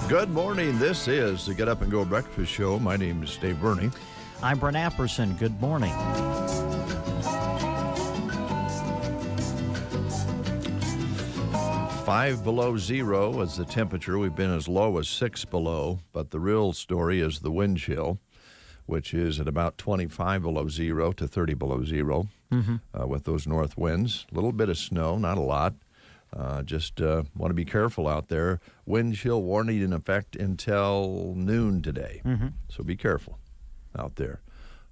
Good morning. This is the Get Up and Go Breakfast Show. My name is Dave Burney. I'm Brent Apperson. Good morning. Five below zero is the temperature. We've been as low as 6 below, but the real story is the wind chill, which is at about 25 below zero to 30 below zero with those north winds. A little bit of snow, not a lot. Just want to be careful out there. Wind chill warning in effect until noon today. So be careful out there.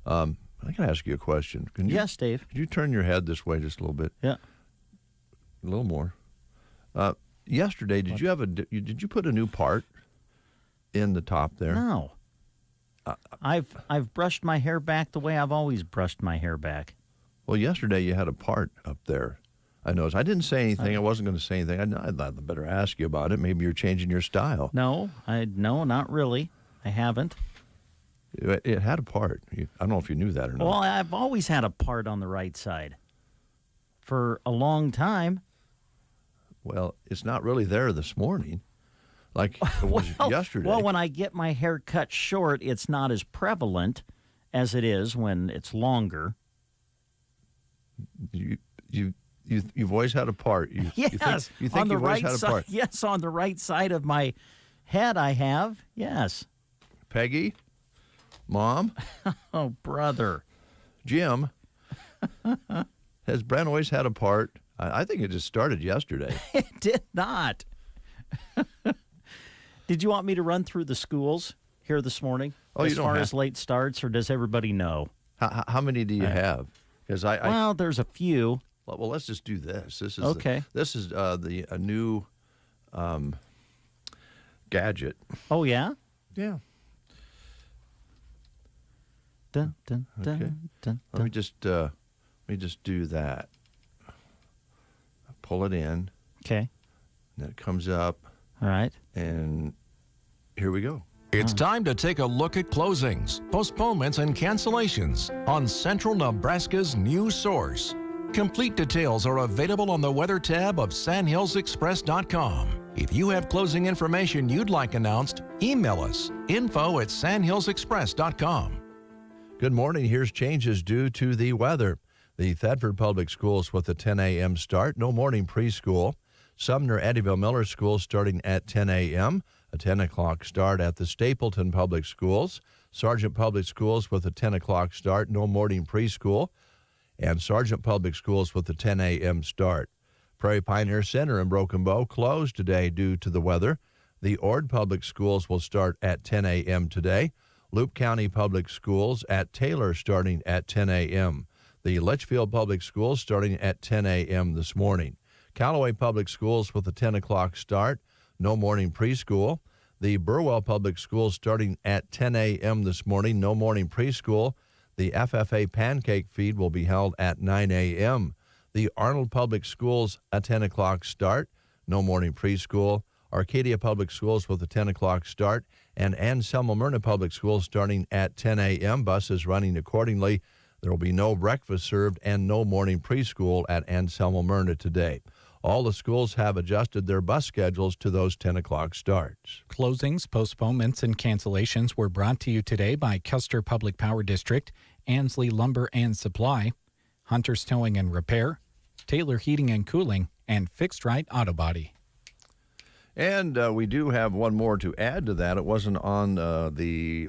I can ask you a question. Yes, Dave. Could you turn your head this way just a little bit? Yeah. A little more. Yesterday, did you put a new part in the top there? No. I've brushed my hair back the way I've always brushed my hair back. Well, yesterday you had a part up there. I noticed. I didn't say anything. I wasn't going to say anything. I thought I'd better ask you about it. Maybe you're changing your style. No, not really. I haven't. It had a part. I don't know if you knew that or not. Well, I've always had a part on the right side for a long time. Well, it's not really there this morning like it was yesterday. Well, when I get my hair cut short, it's not as prevalent as it is when it's longer. You've always had a part. Yes. You think you've always had a part? Yes, on the right side of my head I have. Yes. Peggy? Mom? Oh, brother. Jim? Has Brent always had a part? I think it just started yesterday. It did not. Did you want me to run through the schools here this morning as far as late starts, or does everybody know? How many do you have? Well, there's a few. Well, let's just do this. This is okay. This is a new gadget. Oh yeah. Yeah. Dun, dun, dun, okay. Dun, let me just do that. Pull it in. Okay. And it comes up. All right. And here we go. It's time to take a look at closings, postponements, and cancellations on Central Nebraska's new source. Complete details are available on the weather tab of sandhillsexpress.com. If you have closing information you'd like announced, email us info@sandhillsexpress.com. Good morning. Here's changes due to the weather. The Thedford Public Schools with a 10 a.m. start. No morning preschool. Sumner Eddyville Miller Schools starting at 10 a.m. A 10 o'clock start at the Stapleton Public Schools. Sargent Public Schools with a 10 o'clock start. No morning preschool. And Sargent Public Schools with a 10 a.m. start. Prairie Pioneer Center in Broken Bow closed today due to the weather. The Ord Public Schools will start at 10 a.m. today. Loup County Public Schools at Taylor starting at 10 a.m. The Litchfield Public Schools starting at 10 a.m. this morning. Callaway Public Schools with a 10 o'clock start. No morning preschool. The Burwell Public Schools starting at 10 a.m. this morning. No morning preschool. The FFA pancake feed will be held at 9 a.m. The Arnold Public Schools, a 10 o'clock start. No morning preschool. Arcadia Public Schools with a 10 o'clock start. And Anselmo-Myrna Public Schools starting at 10 a.m. Buses running accordingly. There will be no breakfast served and no morning preschool at Anselmo-Myrna today. All the schools have adjusted their bus schedules to those 10 o'clock starts. Closings, postponements, and cancellations were brought to you today by Custer Public Power District, Ansley Lumber and Supply, Hunter's Towing and Repair, Taylor Heating and Cooling, and Fixed Right Auto Body. And we do have one more to add to that. It wasn't on the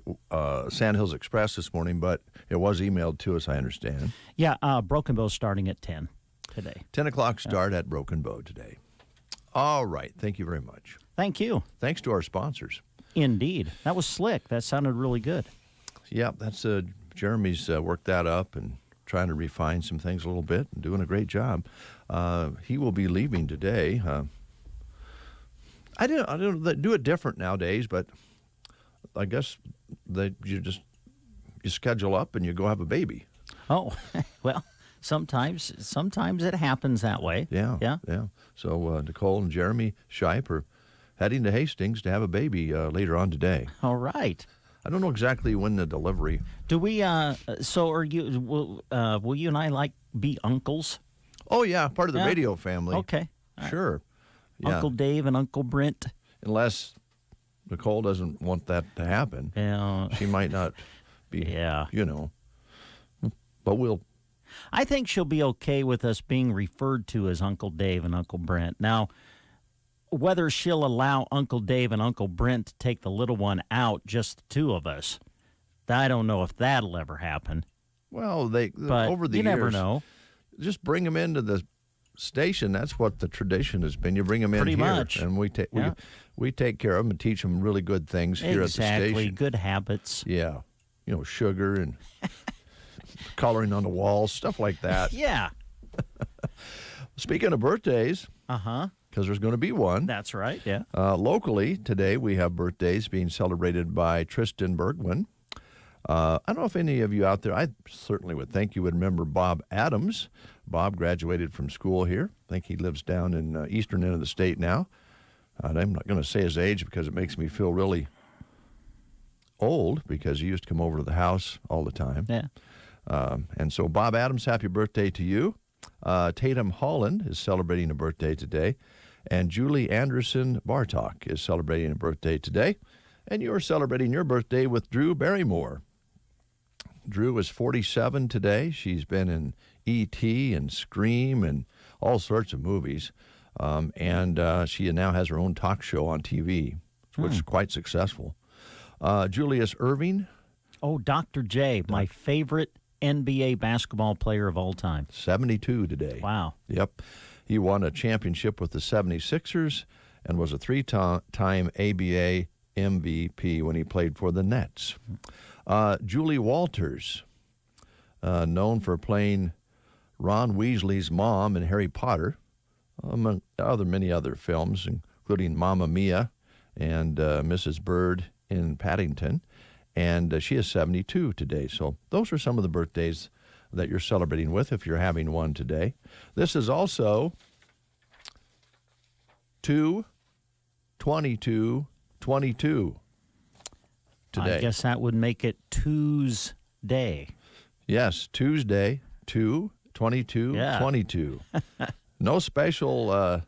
Sand Hills Express this morning, but it was emailed to us, I understand. Yeah, Broken Bow starting at 10 today. 10 o'clock start at Broken Bow today. All right. Thank you very much. Thank you. Thanks to our sponsors. Indeed. That was slick. That sounded really good. Yeah, that's Jeremy's worked that up and trying to refine some things a little bit and doing a great job. He will be leaving today. I don't do it different nowadays, but I guess you schedule up and you go have a baby. Oh, well, sometimes it happens that way. Yeah. So Nicole and Jeremy Shipe are heading to Hastings to have a baby later on today. All right. I don't know exactly when the delivery. Do we? So are you? Will you and I be uncles? Oh yeah, part of the radio family. Okay. Sure. Yeah. Uncle Dave and Uncle Brent. Unless Nicole doesn't want that to happen. Yeah. She might not be, but we'll. I think she'll be okay with us being referred to as Uncle Dave and Uncle Brent. Now, whether she'll allow Uncle Dave and Uncle Brent to take the little one out, just the two of us, I don't know if that'll ever happen. Well, But over the you years, never know. Just bring them into the station. That's what the tradition has been. You bring them in Pretty here, much. and we take care of them and teach them really good things here at the station. Exactly, good habits. Yeah, sugar and coloring on the walls, stuff like that. Yeah. Speaking of birthdays, because there's going to be one. That's right, yeah. Locally, today we have birthdays being celebrated by Tristan Bergwin. I don't know if any of you out there, I certainly would think you would remember Bob Adams. Bob graduated from school here. I think he lives down in the eastern end of the state now. I'm not going to say his age because it makes me feel really old, because he used to come over to the house all the time. Yeah. And so, Bob Adams, happy birthday to you. Tatum Holland is celebrating a birthday today. And Julie Anderson Bartok is celebrating a birthday today. And you are celebrating your birthday with Drew Barrymore. Drew is 47 today. She's been in E.T. and Scream and all sorts of movies. And she now has her own talk show on TV, which is quite successful. Julius Irving. Oh, Dr. J, my favorite NBA basketball player of all time. 72 today. Wow. Yep. He won a championship with the 76ers and was a three-time ABA MVP when he played for the Nets. Julie Walters, known for playing Ron Weasley's mom in Harry Potter, among many other films, including Mamma Mia and Mrs. Bird in Paddington. And she is 72 today. So those are some of the birthdays that you're celebrating with if you're having one today. This is also 2/22/22 today. I guess that would make it Tuesday. Yes, Tuesday, 2/22/22. No special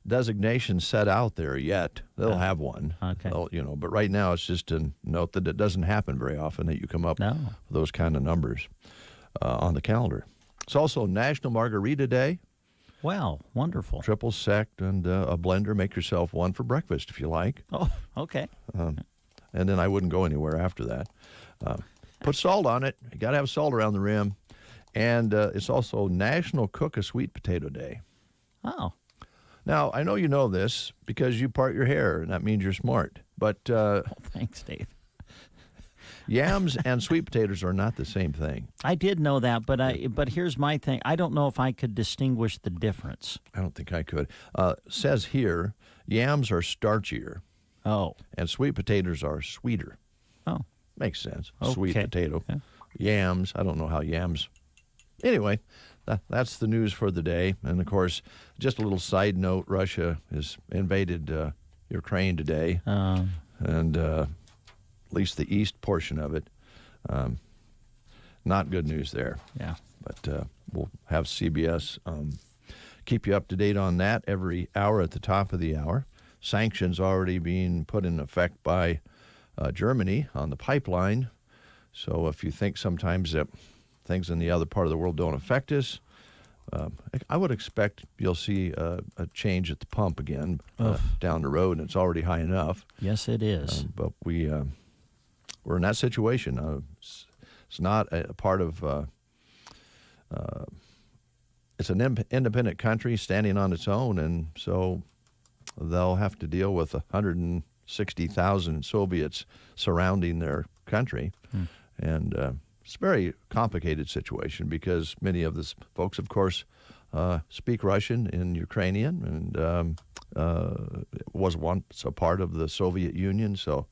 designation set out there yet. They'll have one. Okay. But right now it's just a note that it doesn't happen very often that you come up with those kind of numbers on the calendar. It's also National Margarita Day. Well, wonderful. Triple sec and a blender. Make yourself one for breakfast if you like. Oh, okay. And then I wouldn't go anywhere after that. Put salt on it. You got to have salt around the rim. And it's also National Cook a Sweet Potato Day. Oh. Now, I know you know this because you part your hair, and that means you're smart. But thanks, Dave. Yams and sweet potatoes are not the same thing. I did know that, but here's my thing. I don't know if I could distinguish the difference. I don't think I could. Says here, yams are starchier. Oh. And sweet potatoes are sweeter. Oh. Makes sense. Okay. Sweet potato. Yeah. Yams, I don't know how yams. Anyway, that's the news for the day. And, of course, just a little side note, Russia has invaded Ukraine today. And at least the east portion of it. Not good news there. Yeah. But we'll have CBS keep you up to date on that every hour at the top of the hour. Sanctions already being put in effect by Germany on the pipeline. So if you think sometimes that things in the other part of the world don't affect us, I would expect you'll see a change at the pump again down the road, and it's already high enough. Yes, it is. But we're in that situation. It's not a part of. It's an independent country standing on its own, and so they'll have to deal with 160,000 Soviets surrounding their country, and it's a very complicated situation because many of the folks, of course, speak Russian and Ukrainian, and was once a part of the Soviet Union, so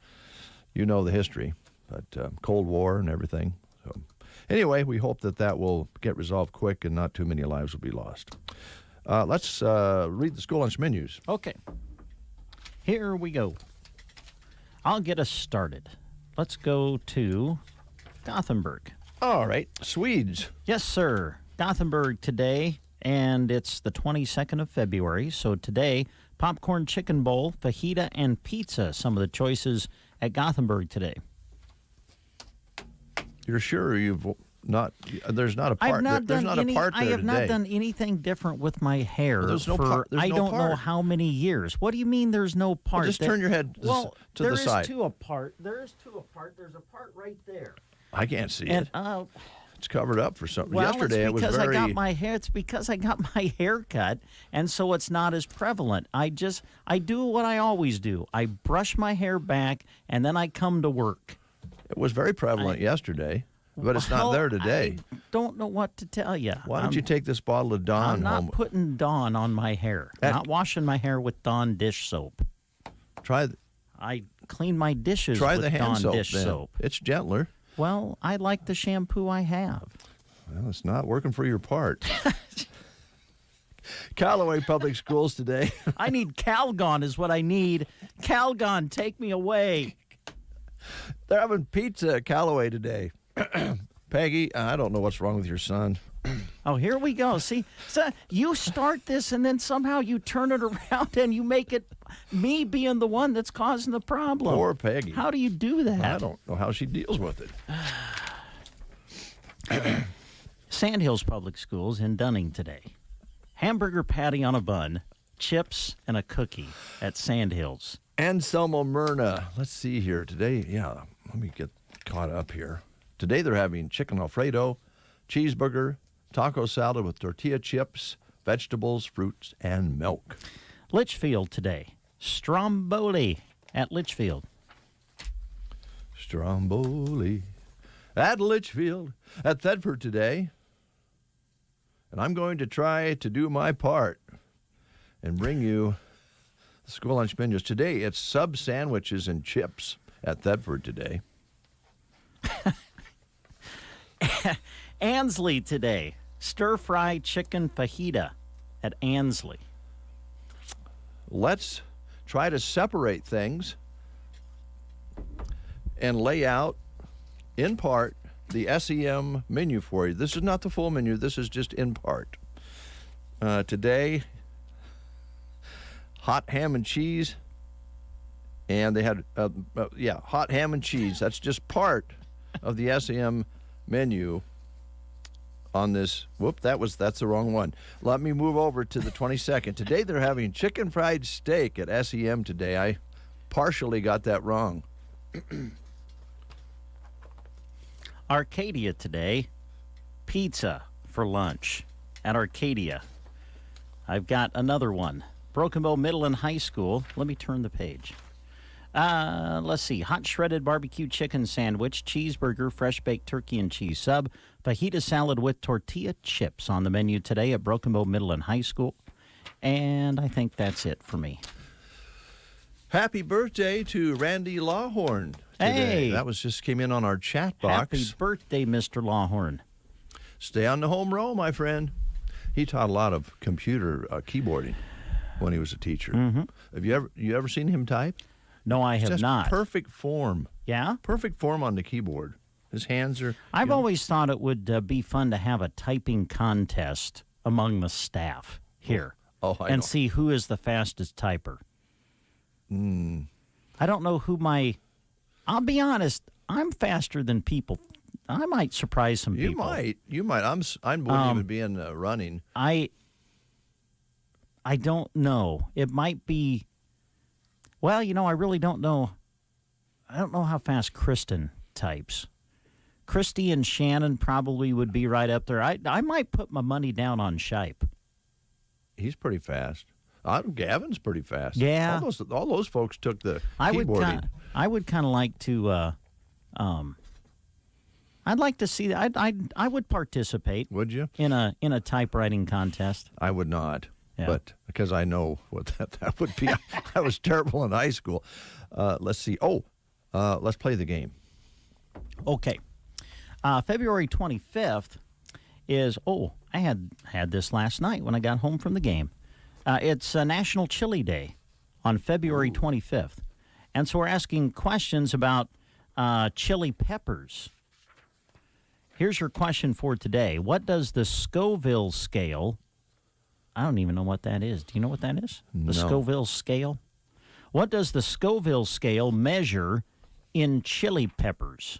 you know the history, but Cold War and everything. So anyway, we hope that will get resolved quick and not too many lives will be lost. Let's read the school lunch menus. Okay. Here we go. I'll get us started. Let's go to Gothenburg. All right. Swedes. Yes, sir. Gothenburg today, and it's the 22nd of February. So today, Popcorn chicken bowl, fajita, and pizza. Some of the choices at Gothenburg today. You're sure you've not? There's not a part. There's not a part there I have today. not done anything different with my hair Well, there's no part. I don't know how many years. What do you mean there's no part? Well, just turn your head to the side. There is two apart. There's a part right there. I can't see it. It's covered up for something. Well, Yesterday it's because it was very. I got my hair. It's because I got my hair cut, and so it's not as prevalent. I do what I always do. I brush my hair back, and then I come to work. It was very prevalent yesterday, but it's not there today. I don't know what to tell you. Why don't you take this bottle of Dawn I'm not home? putting Dawn on my hair. Not washing my hair with Dawn dish soap. I clean my dishes Try with the hand Dawn soap. dish then. soap. It's gentler. Well, I like the shampoo I have. Well, it's not working for your part. Callaway Public Schools today. I need Calgon is what I need. Calgon, take me away. They're having pizza at Callaway today. Peggy, I don't know what's wrong with your son. Oh, here we go. See, so you start this and then somehow you turn it around and you make it me being the one that's causing the problem. Poor Peggy. How do you do that? I don't know how she deals with it. Sandhills Public Schools in Dunning today. Hamburger patty on a bun, chips, and a cookie at Sandhills. Anselmo Myrna. Let's see here. Today, let me get caught up here. Today they're having chicken Alfredo, cheeseburger, taco salad with tortilla chips, vegetables, fruits, and milk. Litchfield today. Stromboli at Litchfield. Stromboli at Litchfield. At Thedford today. And I'm going to try to do my part and bring you the school lunch menus. Today, it's sub sandwiches and chips at Thedford today. Ansley today. Stir-fry chicken fajita at Ansley. Let's try to separate things and lay out, in part, the SEM menu for you. This is not the full menu. This is just in part. Today, hot ham and cheese. And they had, hot ham and cheese. That's just part of the SEM menu on this. That's the wrong one. Let me move over to the 22nd. Today they're having chicken fried steak at SEM today. I partially got that wrong. Arcadia today, pizza for lunch at Arcadia. I've got another one. Broken Bow Middle and High School. Let me turn the page. Let's see. Hot shredded barbecue chicken sandwich, cheeseburger, fresh baked turkey and cheese sub, fajita salad with tortilla chips on the menu today at Broken Bow Middle and High School. And I think that's it for me. Happy birthday to Randy Lawhorn today. Hey. That just came in on our chat box. Happy birthday, Mr. Lawhorn. Stay on the home row, my friend. He taught a lot of computer keyboarding when he was a teacher. Mm-hmm. Have you ever seen him type? No, I have Just not. Perfect form. Yeah? Perfect form on the keyboard. His hands are... I've always thought it would be fun to have a typing contest among the staff here and see who is the fastest typer. I don't know who I'll be honest, I'm faster than people. I might surprise some people. You might. I wouldn't even be in running. I don't know. It might be... Well, I really don't know. I don't know how fast Kristen types. Christy and Shannon probably would be right up there. I might put my money down on Shipe. He's pretty fast. Gavin's pretty fast. Yeah. All those folks took the keyboarding. I would kind of like to... I'd like to see that. I would participate. Would you? In a typewriting contest. I would not. Yeah. But because I know what that would be. I was terrible in high school. Let's see. Let's play the game. Okay. February 25th is, I had this last night when I got home from the game. It's National Chili Day on February 25th. And so we're asking questions about chili peppers. Here's your question for today. What does the Scoville scale I don't even know what that is. Do you know what that is? No. The Scoville scale? What does the Scoville scale measure in chili peppers?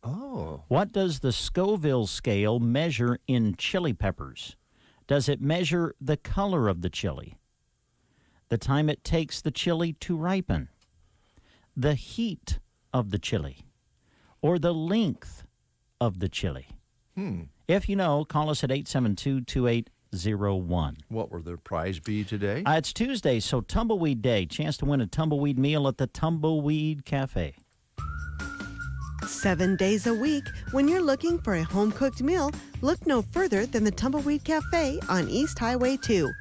Oh. What does the Scoville scale measure in chili peppers? Does it measure the color of the chili, the time it takes the chili to ripen, the heat of the chili, or the length of the chili? If you know, call us at 872-2801. What will the prize be today? It's Tuesday, so Tumbleweed Day. Chance to win a tumbleweed meal at the Tumbleweed Cafe. 7 days a week, when you're looking for a home-cooked meal, look no further than the Tumbleweed Cafe on East Highway 2.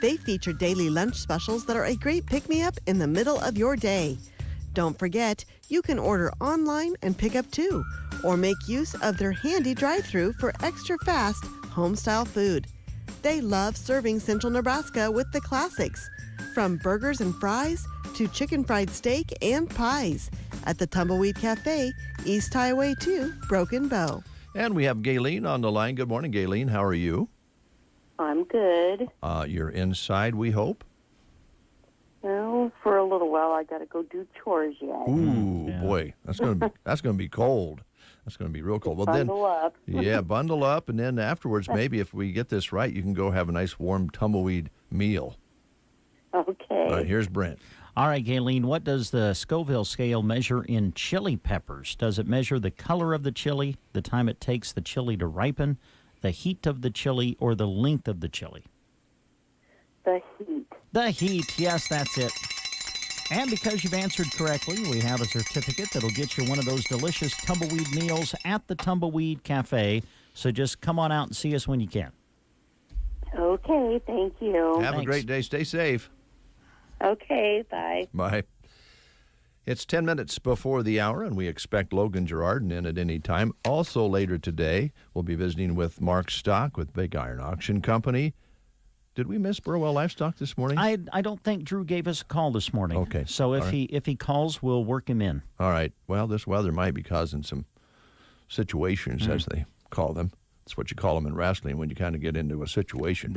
They feature daily lunch specials that are a great pick-me-up in the middle of your day. Don't forget, you can order online and pick up too, or make use of their handy drive-thru for extra fast, home-style food. They love serving Central Nebraska with the classics, from burgers and fries to chicken fried steak and pies, at the Tumbleweed Cafe, East Highway 2, Broken Bow. And we have Gayleen on the line. Good morning, Gayleen. How are you? I'm good. You're inside, we hope? Well, for a little while, I got to go do chores yet. Ooh, boy, that's gonna be cold. That's gonna be real cold. Well, Bundle up. Yeah, bundle up, and then afterwards, maybe if we get this right, you can go have a nice warm tumbleweed meal. Okay. All right, here's Brent. All right, Gayleen, what does the Scoville scale measure in chili peppers? Does it measure the color of the chili, the time it takes the chili to ripen, the heat of the chili, or the length of the chili? The heat. The heat, yes, that's it. And because you've answered correctly, we have a certificate that'll get you one of those delicious tumbleweed meals at the Tumbleweed Cafe. So just come on out and see us when you can. Okay, thank you. Have a Thanks. great day. Stay safe. Okay, bye. Bye. It's 10 minutes before the hour, and we expect Logan Gerardin in at any time. Also later today, we'll be visiting with Mark Stock with Big Iron Auction Company. Did we miss Burwell Livestock this morning? I don't think Drew gave us a call this morning. Okay. So if All right. he calls, we'll work him in. All right. Well, this weather might be causing some situations, as they call them. That's what you call them in wrestling when you kind of get into a situation.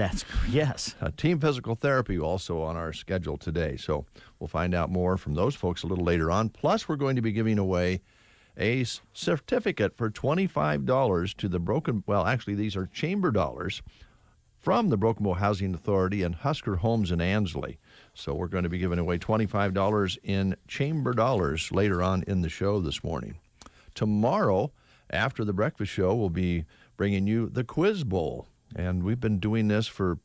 Yes. Team physical therapy also on our schedule today. So we'll find out more from those folks a little later on. Plus, we're going to be giving away a certificate for $25 to the actually, these are chamber dollars from the Broken Bow Housing Authority and Husker Homes in Ansley. So we're going to be giving away $25 in chamber dollars later on in the show this morning. Tomorrow, after the breakfast show, we'll be bringing you the Quiz Bowl. And we've been doing this for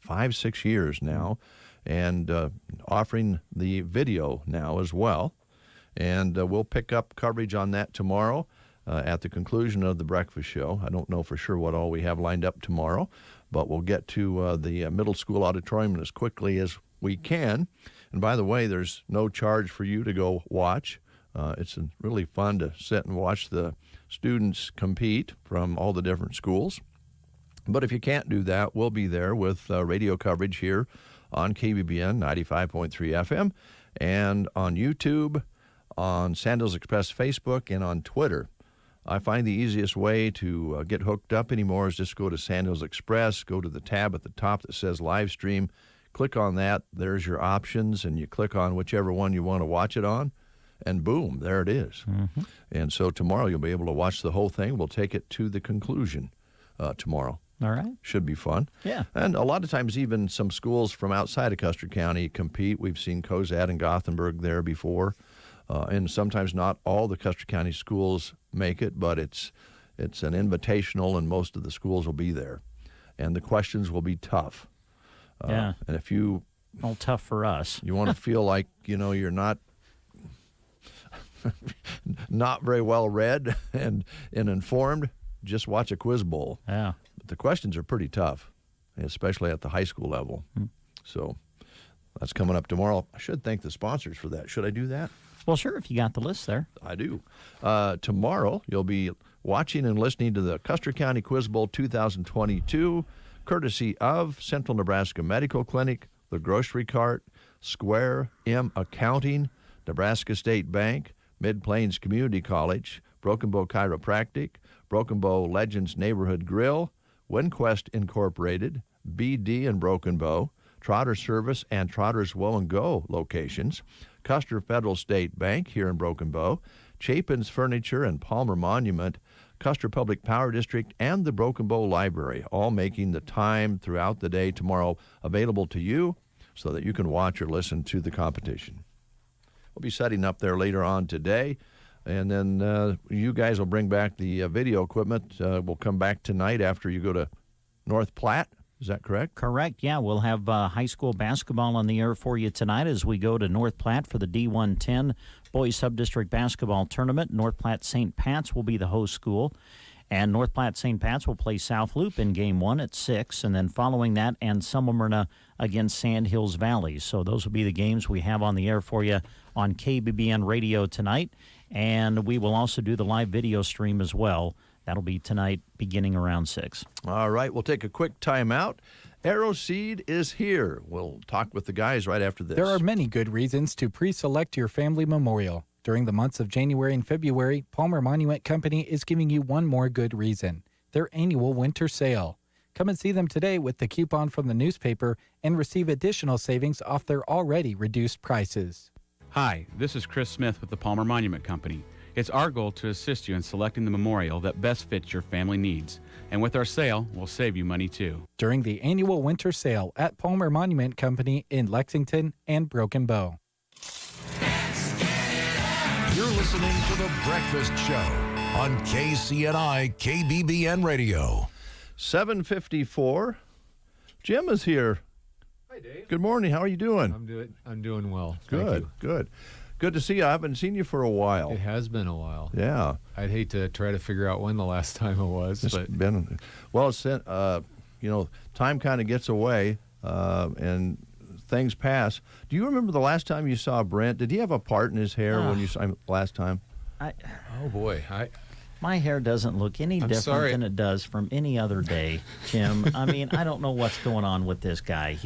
5-6 years now and offering the video now as well. And we'll pick up coverage on that tomorrow at the conclusion of the breakfast show. I don't know for sure what all we have lined up tomorrow, but we'll get to the middle school auditorium as quickly as we can. And by the way, there's no charge for you to go watch. It's really fun to sit and watch the students compete from all the different schools. But if you can't do that, we'll be there with radio coverage here on KBBN 95.3 FM and on YouTube, on Sandals Express Facebook, and on Twitter. I find the easiest way to get hooked up anymore is just go to Sandals Express, go to the tab at the top that says live stream, click on that, there's your options, and you click on whichever one you want to watch it on. And boom, there it is. Mm-hmm. And so tomorrow you'll be able to watch the whole thing. We'll take it to the conclusion tomorrow. All right. Should be fun. Yeah. And a lot of times even some schools from outside of Custer County compete. We've seen Cozad and Gothenburg there before. And sometimes not all the Custer County schools make it, but it's an invitational, and most of the schools will be there. And the questions will be tough. Yeah. And if you... All tough for us. You want to feel like, you're not... not very well read and informed, just watch a Quiz Bowl. Yeah. But the questions are pretty tough, especially at the high school level. So that's coming up tomorrow. I should thank the sponsors for that. Should I do that? Well, sure, if you got the list there. I do. Tomorrow, you'll be watching and listening to the Custer County Quiz Bowl 2022, courtesy of Central Nebraska Medical Clinic, the Grocery Cart, Square M Accounting, Nebraska State Bank, Mid-Plains Community College, Broken Bow Chiropractic, Broken Bow Legends Neighborhood Grill, WinQuest Incorporated, BD in Broken Bow, Trotter Service and Trotter's Will and Go locations, Custer Federal State Bank here in Broken Bow, Chapin's Furniture and Palmer Monument, Custer Public Power District, and the Broken Bow Library, all making the time throughout the day tomorrow available to you so that you can watch or listen to the competition. We'll be setting up there later on today, and then you guys will bring back the video equipment. We'll come back tonight after you go to North Platte. Is that correct? Correct, yeah. We'll have high school basketball on the air for you tonight as we go to North Platte for the D110 Boys Subdistrict Basketball Tournament. North Platte St. Pat's will be the host school, and North Platte St. Pat's will play South Loop in Game 1 at 6, and then following that, and Summermyrna against Sand Hills Valley. So those will be the games we have on the air for you on KBBN Radio tonight, and we will also do the live video stream as well. That'll be tonight beginning around 6. All right, we'll take a quick time out. Arrow Seed is here. We'll talk with the guys right after this. There are many good reasons to pre-select your family memorial. During the months of January and February, Palmer Monument Company is giving you one more good reason: their annual winter sale. Come and see them today with the coupon from the newspaper and receive additional savings off their already reduced prices. Hi, this is Chris Smith with the Palmer Monument Company. It's our goal to assist you in selecting the memorial that best fits your family needs. And with our sale, we'll save you money too. During the annual winter sale at Palmer Monument Company in Lexington and Broken Bow. You're listening to The Breakfast Show on KCNI KBBN Radio. 7:54. Jim is here. Hi, Dave. Good morning. How are you doing? I'm doing well. Good, Thank you. good. Good to see you. I haven't seen you for a while. It has been a while. Yeah. I'd hate to try to figure out when the last time it was, It's but been, well, it's, time kind of gets away and things pass. Do you remember the last time you saw Brent? Did he have a part in his hair when you saw him last time? oh boy, My hair doesn't look any different sorry. than it does from any other day, Jim. I mean, I don't know what's going on with this guy.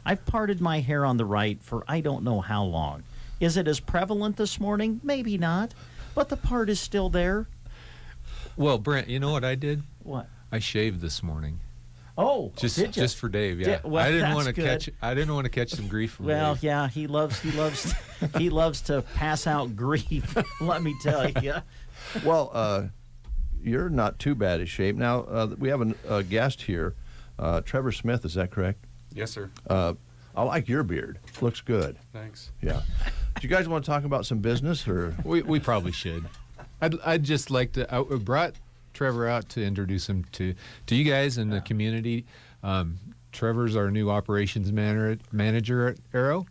I've parted my hair on the right for I don't know how long. Is it as prevalent this morning? Maybe not, but the part is still there. well, Brent, you know what I did? What? I shaved this morning. Oh, Just did you? just for Dave, yeah. Well, I didn't that's want to good. I didn't want to catch some grief from Well, Dave. yeah, he loves to pass out grief. Let me tell you. Well, you're not too bad a shape. Now, we have a guest here, Trevor Smith, is that correct? Yes, sir. I like your beard. Looks good. Thanks. Yeah. Do you guys want to talk about some business or? We probably should. I'd just like to. I brought Trevor out to introduce him to you guys in the community. Trevor's our new operations manager at Arrow.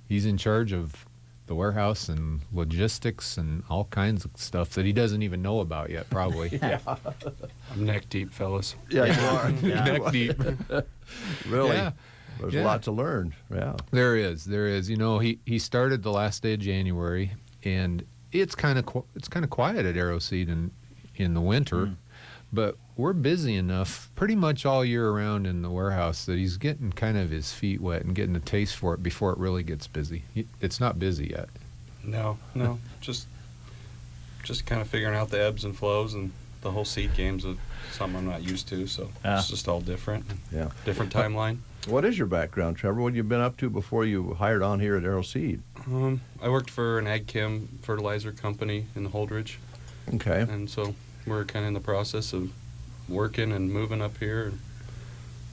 He's in charge of the warehouse and logistics and all kinds of stuff that he doesn't even know about yet, probably. I'm neck deep, fellas. Yeah, you are. Neck deep. Really? Yeah. There's a Yeah. lot to learn. Yeah. There is. You know, he started the last day of January, and it's kind of quiet at Arrow Seed in the winter, but we're busy enough pretty much all year around in the warehouse that he's getting kind of his feet wet and getting a taste for it before it really gets busy. It's not busy yet. No, just kind of figuring out the ebbs and flows, and the whole seed game's something I'm not used to, so it's just all different. Yeah. Different timeline. What is your background, Trevor? What have you been up to before you hired on here at Arrow Seed? I worked for an ag chem fertilizer company in Holdridge, Okay. and so we're kind of in the process of working and moving up here.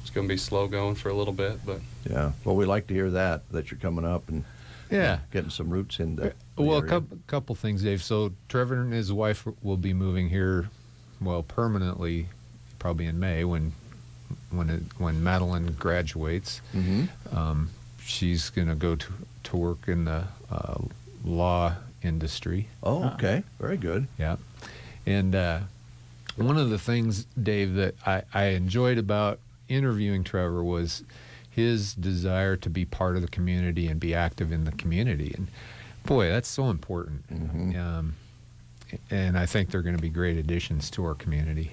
It's going to be slow going for a little bit, but Yeah. Well, we like to hear that you're coming up and Yeah. getting some roots in the Well, area. a couple things, Dave. So Trevor and his wife will be moving here, permanently, probably in May when Madeline graduates. Mm-hmm. She's going to go to work in the law industry. Oh, okay. Very good. Yeah. And one of the things, Dave, that I enjoyed about interviewing Trevor was his desire to be part of the community and be active in the community. And boy, that's so important. Mm-hmm. And I think they're going to be great additions to our community.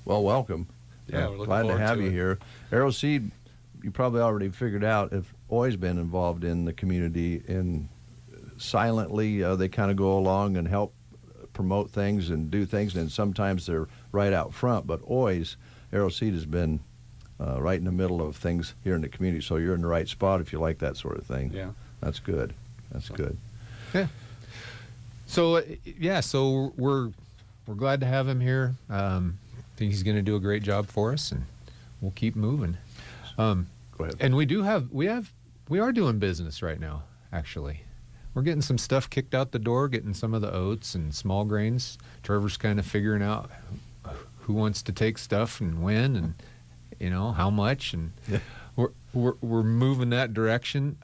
Well, welcome. Yeah, we're looking glad to forward have to you it. here. Arrow Seed, you probably already figured out, have always been involved in the community, and silently they kind of go along and help promote things and do things, and sometimes they're right out front, but always Arrow Seed has been right in the middle of things here in the community, so you're in the right spot if you like that sort of thing. Yeah. That's good. That's good. Yeah. So so we're glad to have him here. I think he's going to do a great job for us, and we'll keep moving. Go ahead. And we are doing business right now. Actually, we're getting some stuff kicked out the door, getting some of the oats and small grains. Trevor's kind of figuring out who wants to take stuff and when, and how much, and we're moving that direction.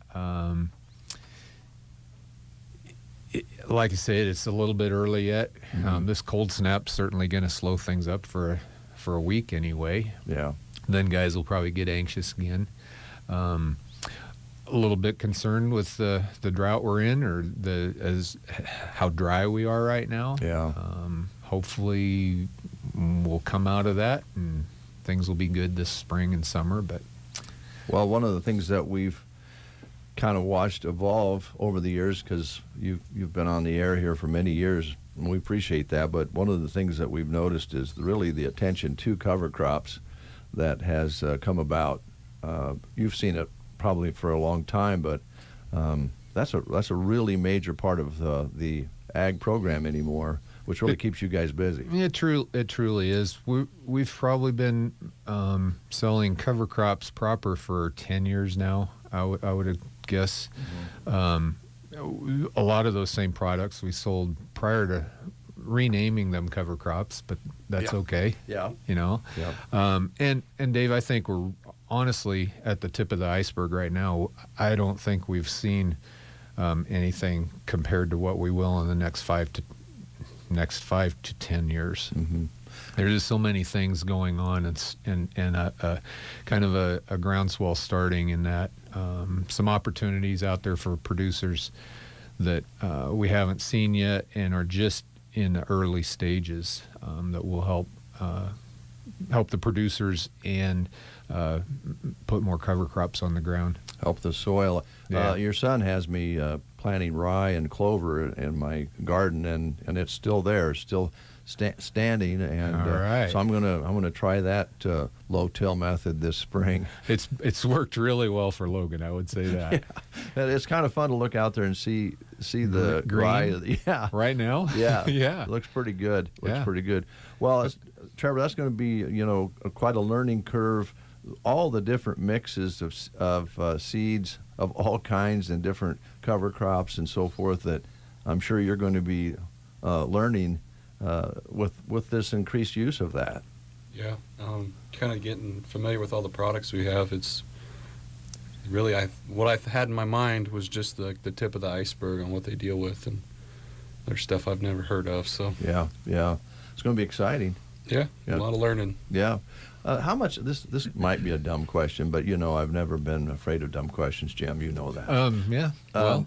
Like I said, it's a little bit early yet. This cold snap's certainly going to slow things up for a week anyway. Yeah. Then guys will probably get anxious again. A little bit concerned with the drought we're in, or how dry we are right now. Yeah. Hopefully we'll come out of that and things will be good this spring and summer. But well, one of the things that we've kind of watched evolve over the years, because you've been on the air here for many years, and we appreciate that, but one of the things that we've noticed is really the attention to cover crops that has come about. You've seen it probably for a long time, but that's a really major part of the ag program anymore, which really keeps you guys busy. It truly is. We've probably been selling cover crops proper for 10 years now, I would guess. A lot of those same products we sold prior to renaming them cover crops, but that's okay. Yeah. Yeah. And Dave, I think we're honestly at the tip of the iceberg right now. I don't think we've seen anything compared to what we will in the next 5 to 10 years. Mm-hmm. There's just so many things going on, and a kind of a groundswell starting in that. Some opportunities out there for producers that we haven't seen yet and are just in the early stages, that will help the producers and put more cover crops on the ground. Help the soil. Yeah. Your son has me planting rye and clover in my garden, and it's still there, still standing. And all right. So I'm gonna try that low-till method this spring. It's worked really well for Logan, I would say that. Yeah. It's kind of fun to look out there and see the green rye. Yeah. Right now. Yeah. Yeah. It looks pretty good. Yeah. Pretty good. Well, Trevor, that's going to be quite a learning curve. All the different mixes of seeds of all kinds and different cover crops and so forth that I'm sure you're going to be learning with this increased use of that. Yeah, kind of getting familiar with all the products we have. It's really what I had in my mind was just the tip of the iceberg on what they deal with, and there's stuff I've never heard of. So yeah, it's going to be exciting. Yeah, a lot of learning. Yeah. How much, this might be a dumb question, but I've never been afraid of dumb questions, Jim. You know that. Yeah. Well,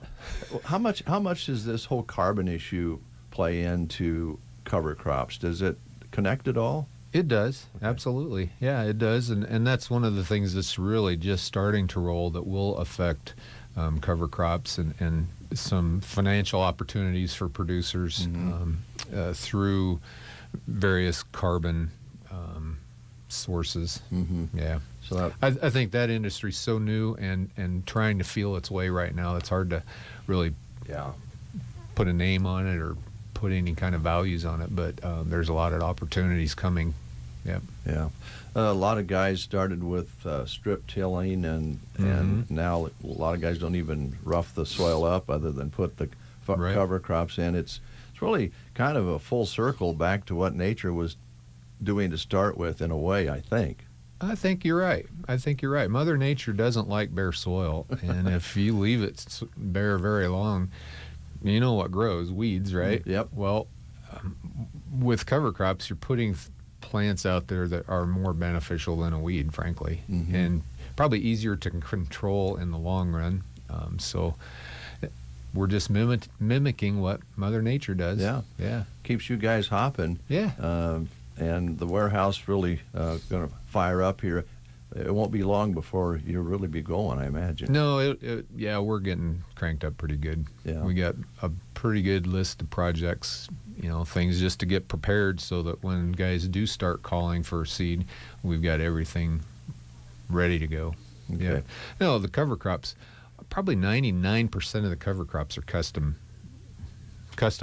how much does this whole carbon issue play into cover crops? Does it connect at all? It does. Okay. Absolutely. Yeah, it does. And that's one of the things that's really just starting to roll that will affect cover crops and some financial opportunities for producers through various carbon sources. Mm-hmm. Yeah. So I think that industry's so new and trying to feel its way right now. It's hard to really put a name on it or put any kind of values on it, but there's a lot of opportunities coming. Yep. Yeah. A lot of guys started with strip tilling, and now a lot of guys don't even rough the soil up other than put the cover crops in. It's really kind of a full circle back to what nature was doing to start with, in a way, I think. I think you're right. Mother Nature doesn't like bare soil, and if you leave it bare very long, you know what grows? Weeds, right? Yep. Well, with cover crops, you're putting plants out there that are more beneficial than a weed, frankly, and probably easier to control in the long run. So we're just mimicking what Mother Nature does. Yeah. Keeps you guys hopping. Yeah. And the warehouse really going to fire up here. it won't be long before you'll really be going, I imagine. No, yeah, we're getting cranked up pretty good. Yeah. We got a pretty good list of projects, things just to get prepared so that when guys do start calling for seed, we've got everything ready to go. Okay. Yeah. No, the cover crops, probably 99% of the cover crops are custom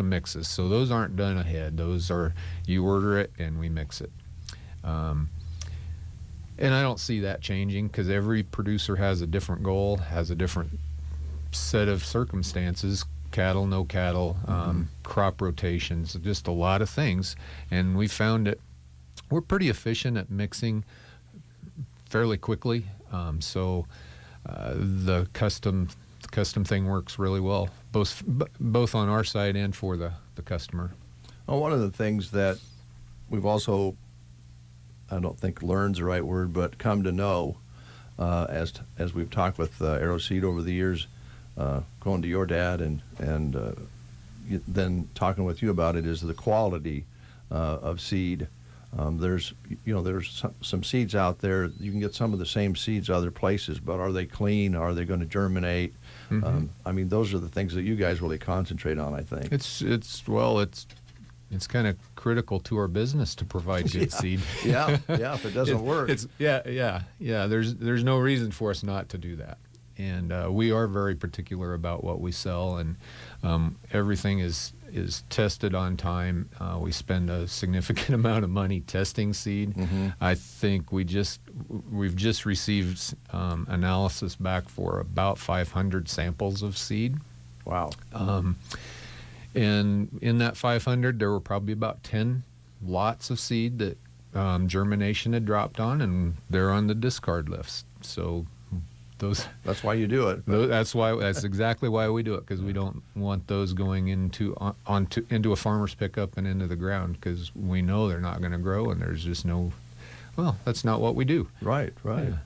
mixes. So those aren't done ahead. Those are, you order it and we mix it. And I don't see that changing because every producer has a different goal, has a different set of circumstances, cattle, no cattle, crop rotations, just a lot of things. And we found that we're pretty efficient at mixing fairly quickly. So the custom thing works really well, both on our side and for the customer. Well, one of the things that we've also, I don't think learn's the right word, but come to know, as we've talked with Arrow Seed over the years, going to your dad and then talking with you about it, is the quality of seed. There's some seeds out there. You can get some of the same seeds other places, but are they clean? Are they going to germinate? Those are the things that you guys really concentrate on, I think. It's kind of critical to our business to provide good seed. Yeah. If it doesn't work, yeah. There's no reason for us not to do that, and we are very particular about what we sell, and everything is tested on time. We spend a significant amount of money testing seed. I think we've just received analysis back for about 500 samples of seed. Wow. And in that 500, there were probably about 10 lots of seed that germination had dropped on, and they're on the discard list. So that's why you do it. That's exactly why we do it, because we don't want those going into a farmer's pickup and into the ground, because we know they're not going to grow, and there's just that's not what we do. Right. Yeah.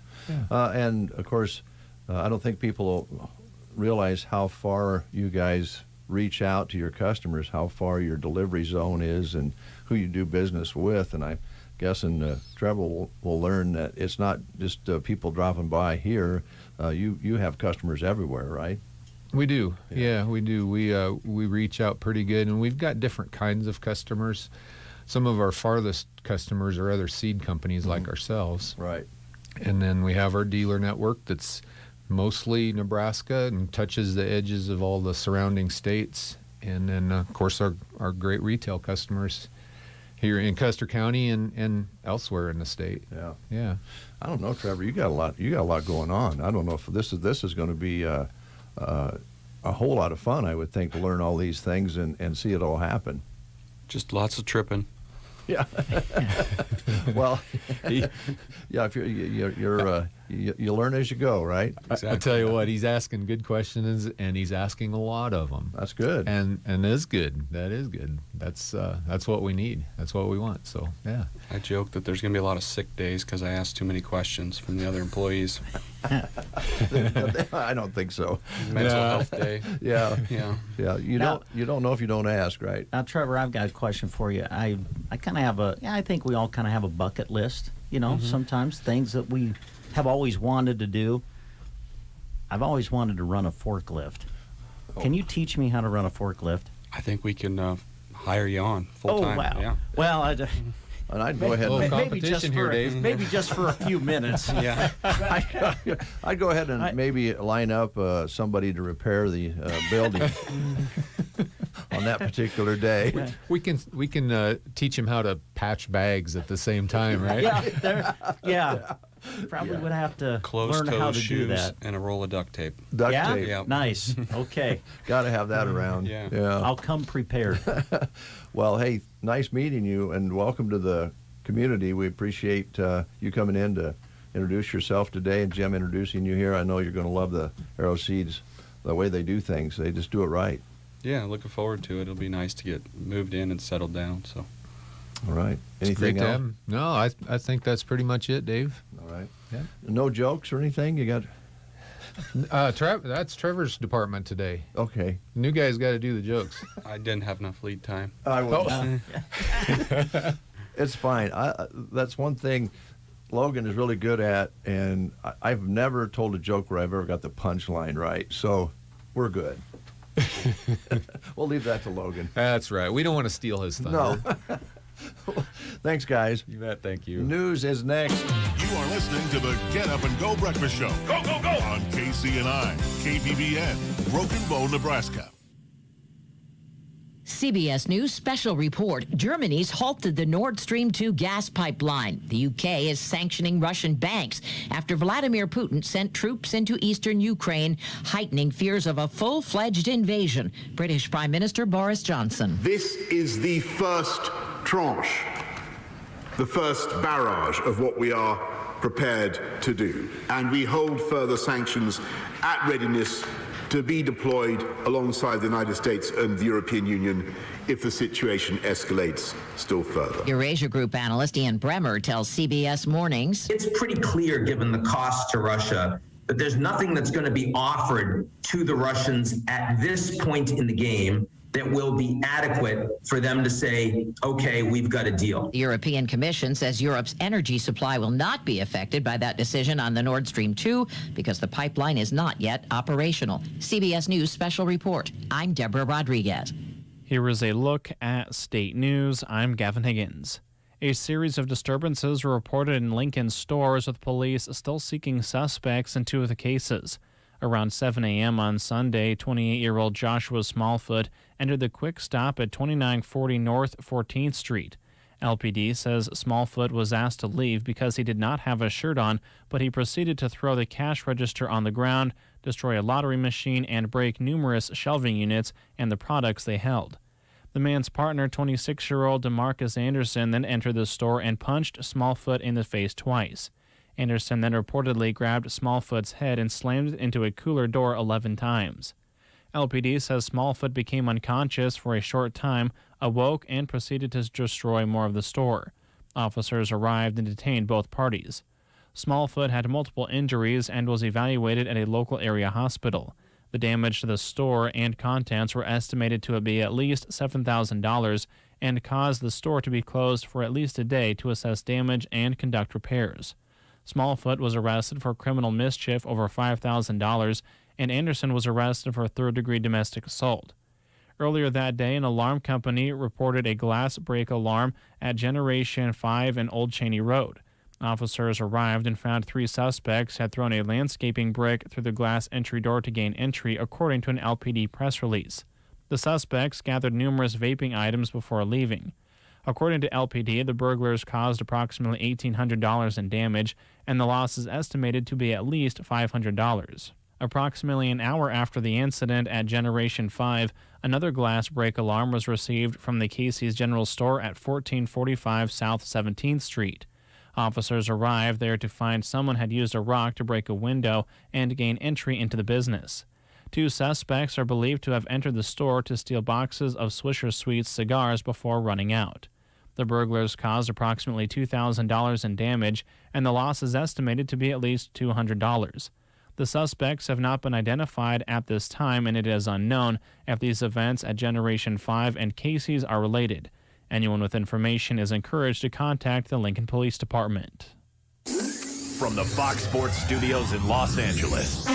And of course, I don't think people realize how far you guys reach out to your customers, how far your delivery zone is, and who you do business with. And I'm guessing Trevor will learn that it's not just people dropping by here. You have customers everywhere, right? We do. Yeah, we do. We reach out pretty good, and we've got different kinds of customers. Some of our farthest customers are other seed companies like ourselves. Right. And then we have our dealer network that's mostly Nebraska and touches the edges of all the surrounding states. And then, of course, our great retail customers here in Custer County and elsewhere in the state. Yeah. I don't know, Trevor. You got a lot going on. I don't know if this is going to be a whole lot of fun. I would think, to learn all these things and see it all happen. Just lots of tripping. Yeah. Well, if you learn as you go, right? Exactly. I tell you what, he's asking good questions, and he's asking a lot of them. That's good. And is good. That is good. That's what we need. That's what we want. So yeah. I joke that there's going to be a lot of sick days because I asked too many questions from the other employees. I don't think so. Mental health day. Yeah. You Now- don't know if you don't ask, right? Now, Trevor, I've got a question for you. I kind of have I think we all kind of have a bucket list, sometimes things that we have always wanted to do. I've always wanted to run a forklift. Can you teach me how to run a forklift? I think we can hire you on full time. Oh, wow. Yeah. Well, And I'd go ahead. maybe just here, for Dave. maybe just for a few minutes. Yeah. I'd go ahead and maybe line up somebody to repair the building on that particular day. We can teach him how to patch bags at the same time, right? Probably would have to learn Closed-toe how to do shoes that. and a roll of duct tape. Duct Yeah? tape. Yep. Nice. Okay. Got to have that around. Yeah. I'll come prepared. Well, hey, nice meeting you, and welcome to the community. We appreciate you coming in to introduce yourself today, and Jim introducing you here. I know you're going to love the Arrow Seeds, the way they do things. They just do it right. Yeah, looking forward to it. It'll be nice to get moved in and settled down. So. All right. It's Anything great to else? have him. No, I think that's pretty much it, Dave. All right. Yeah. No jokes or anything? You got... That's Trevor's department today. Okay. New guy's got to do the jokes. I didn't have enough lead time. I will. It's fine. That's one thing. Logan is really good at, and I've never told a joke where I've ever got the punchline right, so we're good. We'll leave that to Logan. That's right. We don't want to steal his thunder. No. Thanks, guys. You bet. Thank you. News is next. You are listening to the Get Up and Go Breakfast Show. Go, go, go! On KCNI, KBBN, Broken Bow, Nebraska. CBS News special report. Germany's halted the Nord Stream 2 gas pipeline. The UK is sanctioning Russian banks after Vladimir Putin sent troops into eastern Ukraine, heightening fears of a full-fledged invasion. British Prime Minister Boris Johnson. This is the first tranche, the first barrage of what we are prepared to do. And we hold further sanctions at readiness to be deployed alongside the United States and the European Union if the situation escalates still further. Eurasia Group analyst Ian Bremmer tells CBS Mornings. It's pretty clear, given the cost to Russia, that there's nothing that's going to be offered to the Russians at this point in the game that will be adequate for them to say, okay, we've got a deal. The European Commission says Europe's energy supply will not be affected by that decision on the Nord Stream 2 because the pipeline is not yet operational. CBS News special report. I'm Deborah Rodriguez. Here is a look at state news. I'm Gavin Higgins. A series of disturbances were reported in Lincoln stores, with police still seeking suspects in two of the cases. Around 7 a.m. on Sunday, 28-year-old Joshua Smallfoot entered the Quick Stop at 2940 North 14th Street. LPD says Smallfoot was asked to leave because he did not have a shirt on, but he proceeded to throw the cash register on the ground, destroy a lottery machine, and break numerous shelving units and the products they held. The man's partner, 26-year-old DeMarcus Anderson, then entered the store and punched Smallfoot in the face twice. Anderson then reportedly grabbed Smallfoot's head and slammed it into a cooler door 11 times. LPD says Smallfoot became unconscious for a short time, awoke, and proceeded to destroy more of the store. Officers arrived and detained both parties. Smallfoot had multiple injuries and was evaluated at a local area hospital. The damage to the store and contents were estimated to be at least $7,000 and caused the store to be closed for at least a day to assess damage and conduct repairs. Smallfoot was arrested for criminal mischief over $5,000, and Anderson was arrested for third-degree domestic assault. Earlier that day, an alarm company reported a glass break alarm at Generation 5 and Old Cheney Road. Officers arrived and found three suspects had thrown a landscaping brick through the glass entry door to gain entry, according to an LPD press release. The suspects gathered numerous vaping items before leaving. According to LPD, the burglars caused approximately $1,800 in damage, and the loss is estimated to be at least $500. Approximately an hour after the incident at Generation 5, another glass break alarm was received from the Casey's General Store at 1445 South 17th Street. Officers arrived there to find someone had used a rock to break a window and gain entry into the business. Two suspects are believed to have entered the store to steal boxes of Swisher Sweets cigars before running out. The burglars caused approximately $2,000 in damage, and the loss is estimated to be at least $200. The suspects have not been identified at this time, and it is unknown if these events at Generation 5 and Casey's are related. Anyone with information is encouraged to contact the Lincoln Police Department. From the Fox Sports Studios in Los Angeles,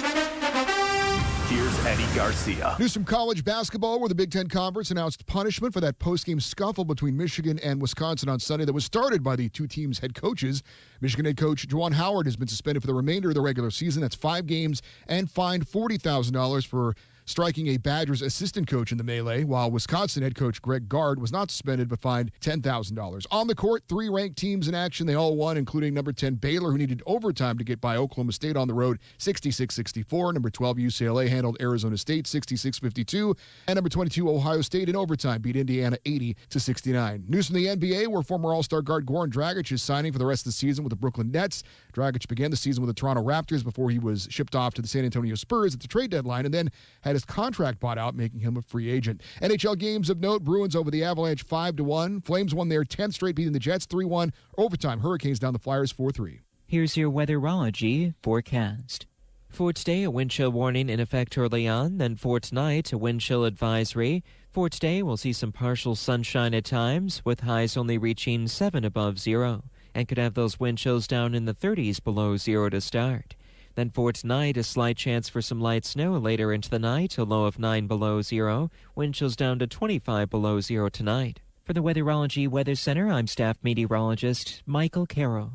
here's Eddie Garcia. News from college basketball, where the Big Ten Conference announced punishment for that post-game scuffle between Michigan and Wisconsin on Sunday that was started by the two teams' head coaches. Michigan head coach Juwan Howard has been suspended for the remainder of the regular season. That's 5 games and fined $40,000 for striking a Badgers assistant coach in the melee, while Wisconsin head coach Greg Gard was not suspended but fined $10,000. On the court, 3 ranked teams in action. They all won, including number 10 Baylor, who needed overtime to get by Oklahoma State on the road 66-64. Number 12 UCLA handled Arizona State 66-52. And number 22 Ohio State in overtime beat Indiana 80-69. News from the NBA, where former All-Star guard Goran Dragic is signing for the rest of the season with the Brooklyn Nets. Dragic began the season with the Toronto Raptors before he was shipped off to the San Antonio Spurs at the trade deadline and then had his contract bought out, making him a free agent. NHL games of note: Bruins over the Avalanche 5-1. Flames won their 10th straight, beating the Jets 3-1. Overtime, Hurricanes down the Flyers 4-3. Here's your weatherology forecast. For today, a wind chill warning in effect early on, then for tonight, a wind chill advisory. For today, we'll see some partial sunshine at times, with highs only reaching 7 above zero. and could have those wind chills down in the 30s below zero to start. Then for tonight, a slight chance for some light snow later into the night, a low of 9 below zero, wind chills down to 25 below zero tonight. For the Weatherology Weather Center, I'm staff meteorologist Michael Carroll.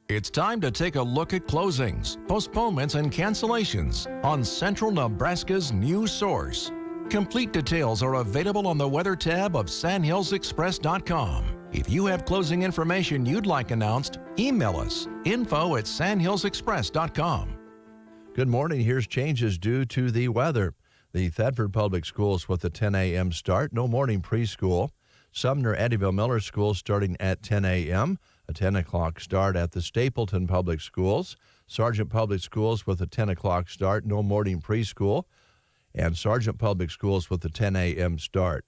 It's time to take a look at closings, postponements, and cancellations on Central Nebraska's news source. Complete details are available on the weather tab of sandhillsexpress.com. If you have closing information you'd like announced, email us, info@sandhillsexpress.com. Good morning. Here's changes due to the weather. The Thedford Public Schools with a 10 a.m. start, no morning preschool. Sumner Eddyville Miller Schools starting at 10 a.m., a 10 o'clock start at the Stapleton Public Schools. Sargent Public Schools with a 10 o'clock start, no morning preschool. And Sargent Public Schools with a 10 a.m. start.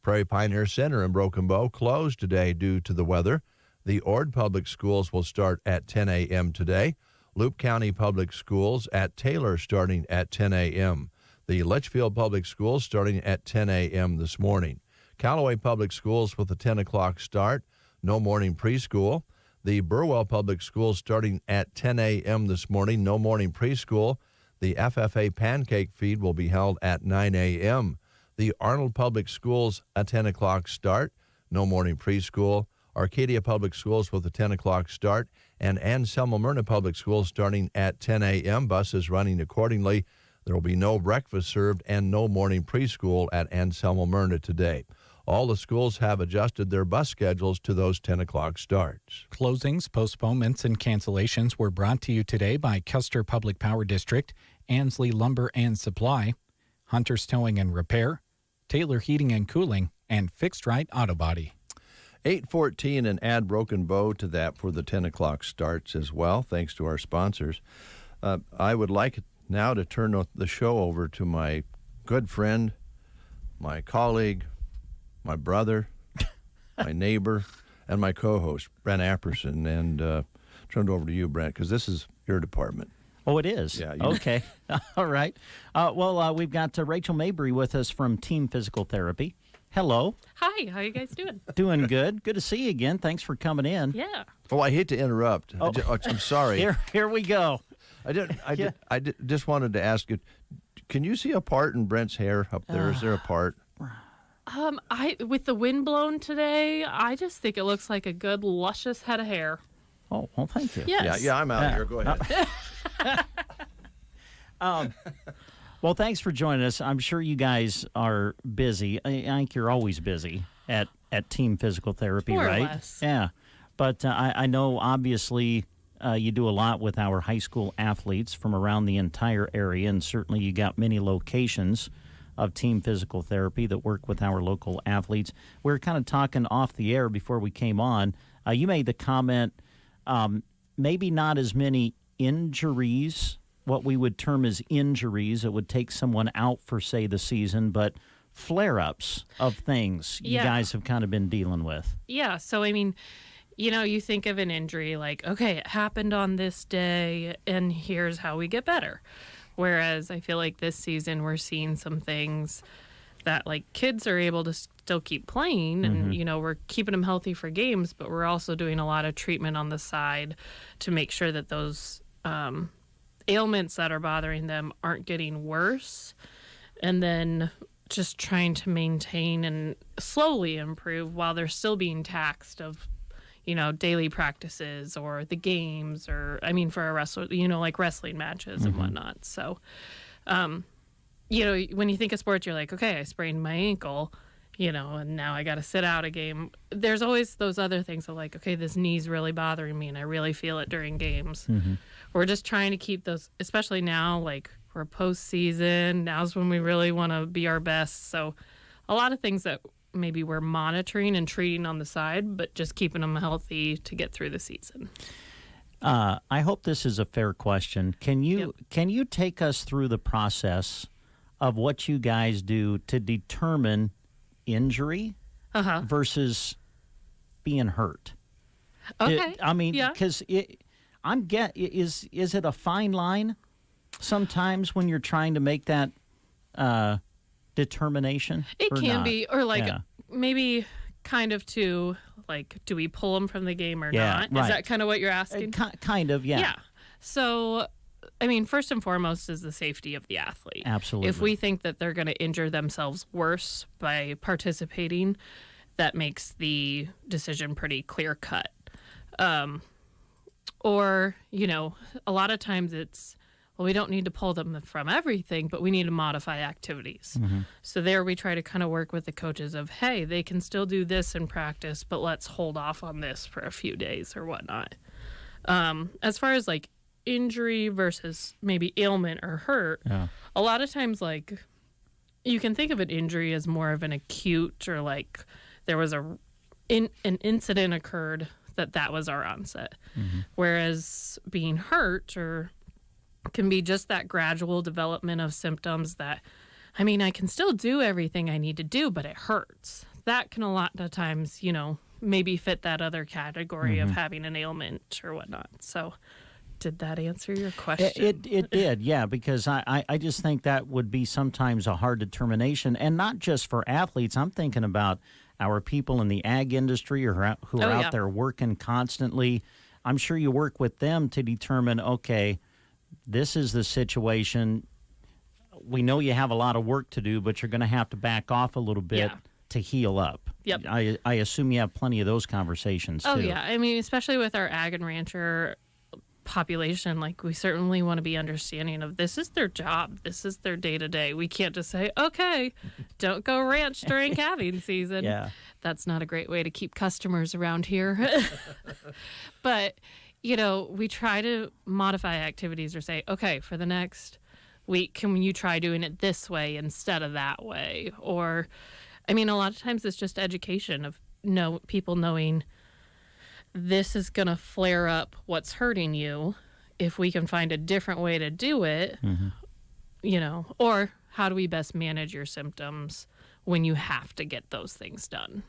Prairie Pioneer Center in Broken Bow closed today due to the weather. The Ord Public Schools will start at 10 a.m. today. Loup County Public Schools at Taylor starting at 10 a.m. The Litchfield Public Schools starting at 10 a.m. this morning. Callaway Public Schools with a 10 o'clock start, no morning preschool. The Burwell Public Schools starting at 10 a.m. this morning, no morning preschool. The FFA Pancake Feed will be held at 9 a.m. The Arnold Public Schools, a 10 o'clock start, no morning preschool. Arcadia Public Schools with a 10 o'clock start, and Anselmo Myrna Public Schools starting at 10 a.m. Buses running accordingly. There will be no breakfast served and no morning preschool at Anselmo Myrna today. All the schools have adjusted their bus schedules to those 10 o'clock starts. Closings, postponements, and cancellations were brought to you today by Custer Public Power District, Ansley Lumber and Supply, Hunter's Towing and Repair, Taylor Heating and Cooling, and Fixed Right Auto Body. 8:14 and add Broken Bow to that for the 10 o'clock starts as well, thanks to our sponsors. I would like now to turn the show over to my good friend, my colleague, my brother, my neighbor, and my co-host, Brent Apperson. And turn it over to you, Brent, because this is your department. Oh, it is? Yeah. Okay. All right. We've got Rachel Mabry with us from Team Physical Therapy. Hello. Hi, how you guys doing? Doing good. Good to see you again. Thanks for coming in. Yeah. Oh, I hate to interrupt. Oh. I'm sorry. Here we go. I just wanted to ask you, can you see a part in Brent's hair up there? Is there a part? With the wind blown today, I just think it looks like a good luscious head of hair. Oh, well, thank you. Yes. Yeah, I'm out here. Go ahead. Well, thanks for joining us. I'm sure you guys are busy. I think you're always busy at Team Physical Therapy, More or right? less. Yeah. But I know, obviously, you do a lot with our high school athletes from around the entire area, and certainly you got many locations of Team Physical Therapy that work with our local athletes. We were kind of talking off the air before we came on. You made the comment, maybe not as many injuries, what we would term as injuries that would take someone out for, say, the season, but flare-ups of things you guys have kind of been dealing with. Yeah, so I mean, you think of an injury like, okay, it happened on this day, and here's how we get better. Whereas I feel like this season we're seeing some things that, like, kids are able to still keep playing, and, we're keeping them healthy for games, but we're also doing a lot of treatment on the side to make sure that those ailments that are bothering them aren't getting worse, and then just trying to maintain and slowly improve while they're still being taxed of daily practices or the games, or for a wrestler, like wrestling matches and whatnot. So when you think of sports, you're like, okay, I sprained my ankle, and now I got to sit out a game. There's always those other things of like, okay, this knee's really bothering me and I really feel it during games. We're just trying to keep those, especially now, like we're postseason. Now's when we really want to be our best. So a lot of things that maybe we're monitoring and treating on the side, but just keeping them healthy to get through the season. I hope this is a fair question. Can you take us through the process of what you guys do to determine injury versus being hurt? Okay. Because is it a fine line sometimes when you're trying to make that determination? It can not? be, or like maybe kind of to Like, do we pull them from the game or Yeah, not? right. Is that kind of what you're asking? Kind of, yeah. Yeah. So, I mean, first and foremost is the safety of the athlete. Absolutely. If we think that they're going to injure themselves worse by participating, that makes the decision pretty clear cut. Or, you know, a lot of times it's, well, we don't need to pull them from everything, but we need to modify activities. So there we try to kind of work with the coaches of, hey, they can still do this in practice, but let's hold off on this for a few days or whatnot. As far as like injury versus maybe ailment or hurt, a lot of times like you can think of an injury as more of an acute, or like there was an incident occurred that was our onset. Whereas being hurt or can be just that gradual development of symptoms that, I mean, I can still do everything I need to do, but it hurts. That can a lot of times, you know, maybe fit that other category of having an ailment or whatnot. So did that answer your question? It did, yeah, because I just think that would be sometimes a hard determination, and not just for athletes. I'm thinking about our people in the ag industry who are out there working constantly. I'm sure you work with them to determine, okay, this is the situation. We know you have a lot of work to do, but you're going to have to back off a little bit to heal up. Yep. I assume you have plenty of those conversations, too. Oh, yeah. I mean, especially with our ag and rancher population, like we certainly want to be understanding of this is their job. This is their day-to-day. We can't just say, okay, don't go ranch during calving season. Yeah. That's not a great way to keep customers around here. But, you know, we try to modify activities or say, okay, for the next week, can you try doing it this way instead of that way? Or, I mean, a lot of times it's just education of people knowing this is going to flare up what's hurting you. If we can find a different way to do it, you know, or how do we best manage your symptoms when you have to get those things done?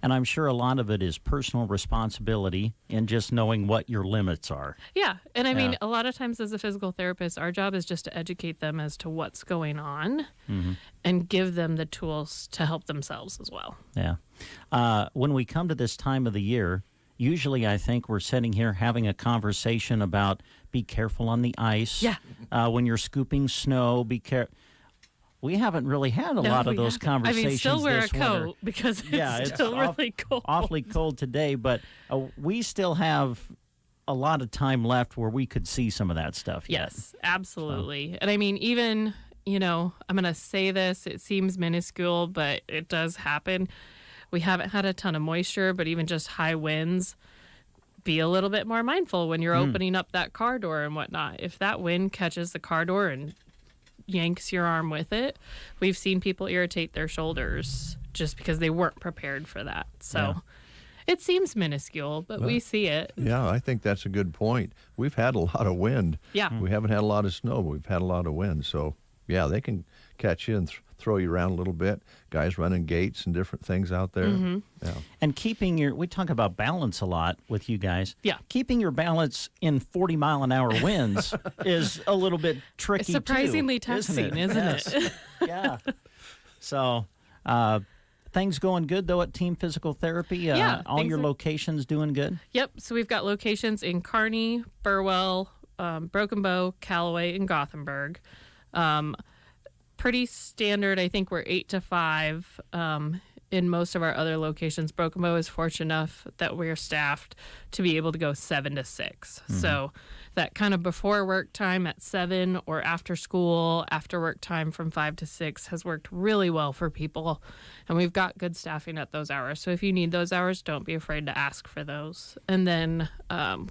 And I'm sure a lot of it is personal responsibility and just knowing what your limits are. Yeah. And I mean, a lot of times as a physical therapist, our job is just to educate them as to what's going on and give them the tools to help themselves as well. Yeah. When we come to this time of the year, usually I think we're sitting here having a conversation about be careful on the ice. Yeah. When you're scooping snow, be careful. We haven't really had a lot of those conversations. I mean, still wear a coat winter. because it's still really cold. Awfully cold today, but we still have a lot of time left where we could see some of that stuff yet. Yes, absolutely. So. And I mean, even, you know, I'm going to say this, it seems minuscule, but it does happen. We haven't had a ton of moisture, but even just high winds, be a little bit more mindful when you're opening up that car door and whatnot. If that wind catches the car door and yanks your arm with it, we've seen people irritate their shoulders just because they weren't prepared for that. So it seems minuscule, but we see it. Yeah, I think that's a good point. We've had a lot of wind. Yeah. We haven't had a lot of snow, but we've had a lot of wind. So, yeah, they can catch you and throw you around a little bit. Guys running gates and different things out there. Yeah. And keeping we talk about balance a lot with you guys. Yeah. Keeping your balance in 40-mile-an-hour winds is a little bit tricky, it's surprisingly taxing, isn't it? Yeah. So, things going good, though, at Team Physical Therapy? All your locations doing good? Yep. So we've got locations in Kearney, Burwell, Broken Bow, Callaway, and Gothenburg. Pretty standard. I think we're 8 to 5 in most of our other locations. Broken Bow is fortunate enough that we're staffed to be able to go 7 to 6. So that kind of before work time at 7 or after school, after work time from 5 to 6 has worked really well for people. And we've got good staffing at those hours. So if you need those hours, don't be afraid to ask for those. And then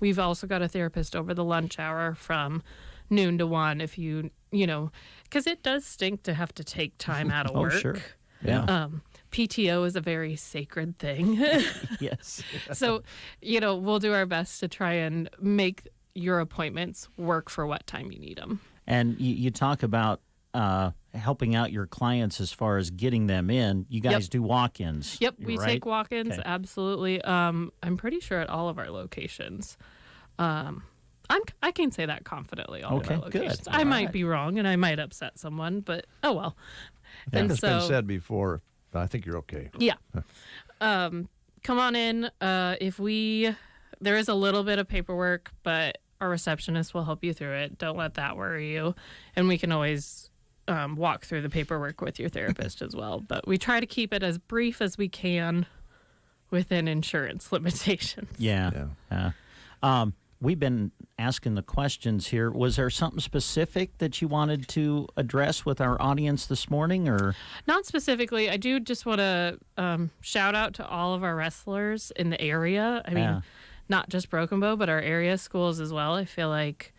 we've also got a therapist over the lunch hour from noon to 1 if you know, because it does stink to have to take time out of work. Oh, sure. Yeah. PTO is a very sacred thing. Yes. So, you know, we'll do our best to try and make your appointments work for what time you need them. And you talk about helping out your clients as far as getting them in. You guys do walk-ins. Yep, we take walk-ins, okay. Absolutely. I'm pretty sure at all of our locations. I can say that confidently. All of our locations. Good. I might be wrong, and I might upset someone, but oh well. And it's been said before, but I think you're okay. Yeah. come on in. There is a little bit of paperwork, but our receptionist will help you through it. Don't let that worry you. And we can always walk through the paperwork with your therapist as well. But we try to keep it as brief as we can within insurance limitations. Yeah. We've been asking the questions here. Was there something specific that you wanted to address with our audience this morning, or? Not specifically. I do just want to shout out to all of our wrestlers in the area. I mean, not just Broken Bow, but our area schools as well. I feel like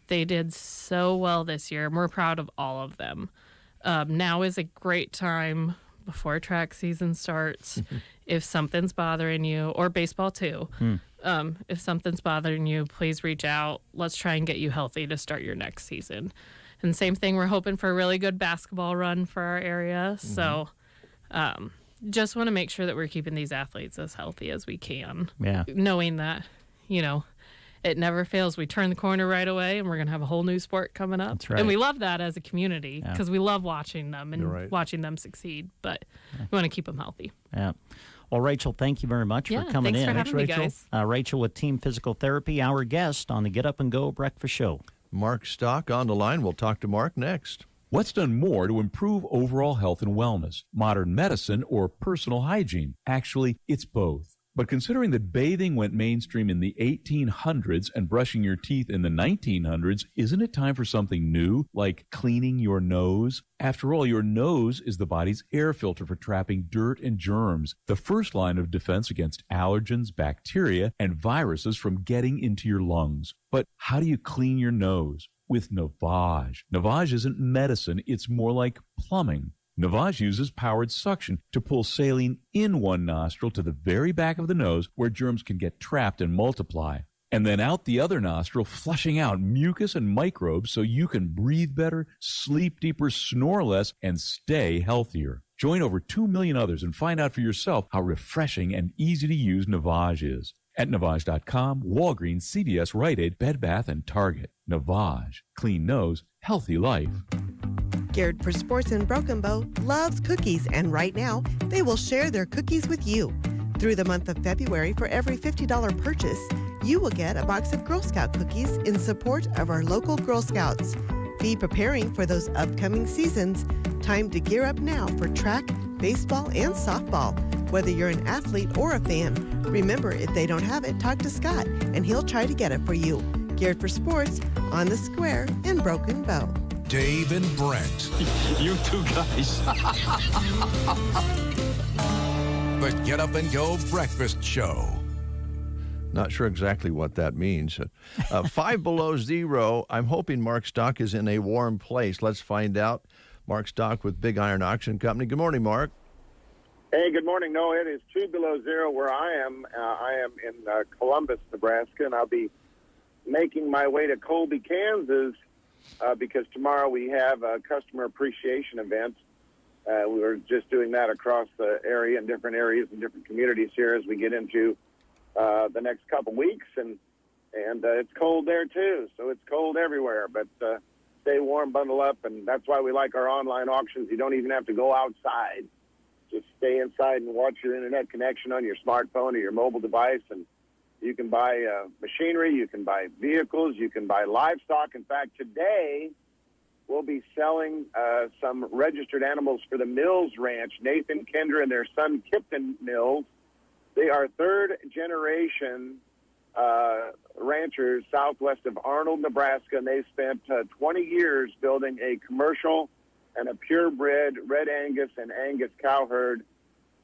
they did so well this year. We're proud of all of them. Now is a great time before track season starts. If something's bothering you, or baseball too, if something's bothering you, please reach out. Let's try and get you healthy to start your next season. And same thing, we're hoping for a really good basketball run for our area. So just want to make sure that we're keeping these athletes as healthy as we can. Yeah. Knowing that, it never fails. We turn the corner right away, and we're going to have a whole new sport coming up. That's right. And we love that as a community because we love watching them and watching them succeed. But we want to keep them healthy. Yeah. Well, Rachel, thank you very much for coming thanks in. for having me, guys. Rachel with Team Physical Therapy, our guest on the Get Up and Go Breakfast Show. Mark Stock on the line. We'll talk to Mark next. What's done more to improve overall health and wellness? Modern medicine or personal hygiene? Actually, it's both. But considering that bathing went mainstream in the 1800s and brushing your teeth in the 1900s, isn't it time for something new, like cleaning your nose? After all, your nose is the body's air filter for trapping dirt and germs, the first line of defense against allergens, bacteria, and viruses from getting into your lungs. But how do you clean your nose? With Navage. Navage isn't medicine, it's more like plumbing. Navage uses powered suction to pull saline in one nostril to the very back of the nose where germs can get trapped and multiply, and then out the other nostril, flushing out mucus and microbes so you can breathe better, sleep deeper, snore less, and stay healthier. Join over 2 million others and find out for yourself how refreshing and easy to use Navage is. At Navage.com, Walgreens, CVS, Rite Aid, Bed Bath, and Target. Navage. Clean nose, healthy life. Geared for Sports in Broken Bow loves cookies, and right now they will share their cookies with you. Through the month of February, for every $50 purchase, you will get a box of Girl Scout cookies in support of our local Girl Scouts. Be preparing for those upcoming seasons. Time to gear up now for track, baseball, and softball. Whether you're an athlete or a fan, remember, if they don't have it, talk to Scott, and he'll try to get it for you. Geared for Sports, on the Square in Broken Bow. Dave and Brent. You two guys. The Get Up and Go Breakfast Show. Not sure exactly what that means. 5 below zero. I'm hoping Mark Stock is in a warm place. Let's find out. Mark Stock with Big Iron Auction Company. Good morning, Mark. Hey, good morning. No, it is 2 below zero where I am. I am in Columbus, Nebraska, and I'll be making my way to Colby, Kansas, because tomorrow we have a customer appreciation event. We were just doing that across the area in different areas and different communities here as we get into the next couple weeks, and it's cold there too, so it's cold everywhere. But stay warm, bundle up, and that's why we like our online auctions. You don't even have to go outside. Just stay inside and watch your internet connection on your smartphone or your mobile device, and you can buy machinery, you can buy vehicles, you can buy livestock. In fact, today we'll be selling some registered animals for the Mills Ranch. Nathan, Kendra, and their son Kipton Mills. They are third-generation ranchers southwest of Arnold, Nebraska, and they spent 20 years building a commercial and a purebred Red Angus and Angus cow herd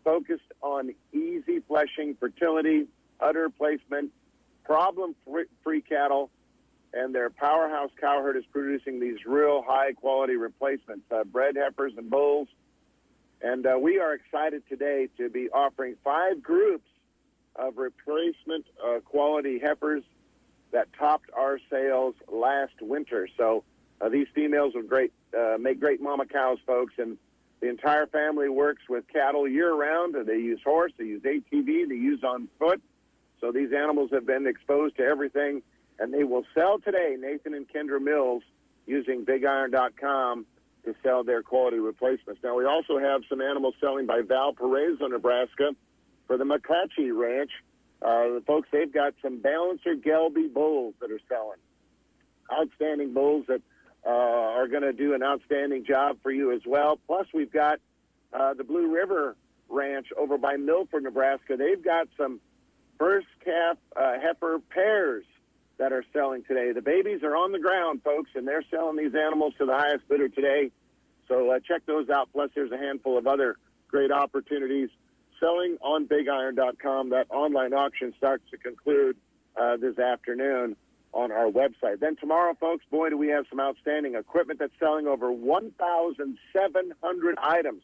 focused on easy fleshing, fertility, udder placement, problem-free cattle, and their powerhouse cow herd is producing these real high-quality replacements, bred heifers and bulls. And we are excited today to be offering 5 groups of replacement quality heifers that topped our sales last winter. So these females will make great mama cows, folks, and the entire family works with cattle year-round. They use horse, they use ATV, they use on foot. So these animals have been exposed to everything, and they will sell today, Nathan and Kendra Mills, using BigIron.com to sell their quality replacements. Now, we also have some animals selling by Valparaiso, Nebraska, for the McClatchy Ranch. The folks, they've got some Balancer Gelby bulls that are selling. Outstanding bulls that are going to do an outstanding job for you as well. Plus, we've got the Blue River Ranch over by Milford, Nebraska. They've got some first calf heifer pairs that are selling today. The babies are on the ground, folks, and they're selling these animals to the highest bidder today. So check those out. Plus, there's a handful of other great opportunities selling on BigIron.com. That online auction starts to conclude this afternoon on our website. Then tomorrow, folks, boy, do we have some outstanding equipment that's selling. Over 1,700 items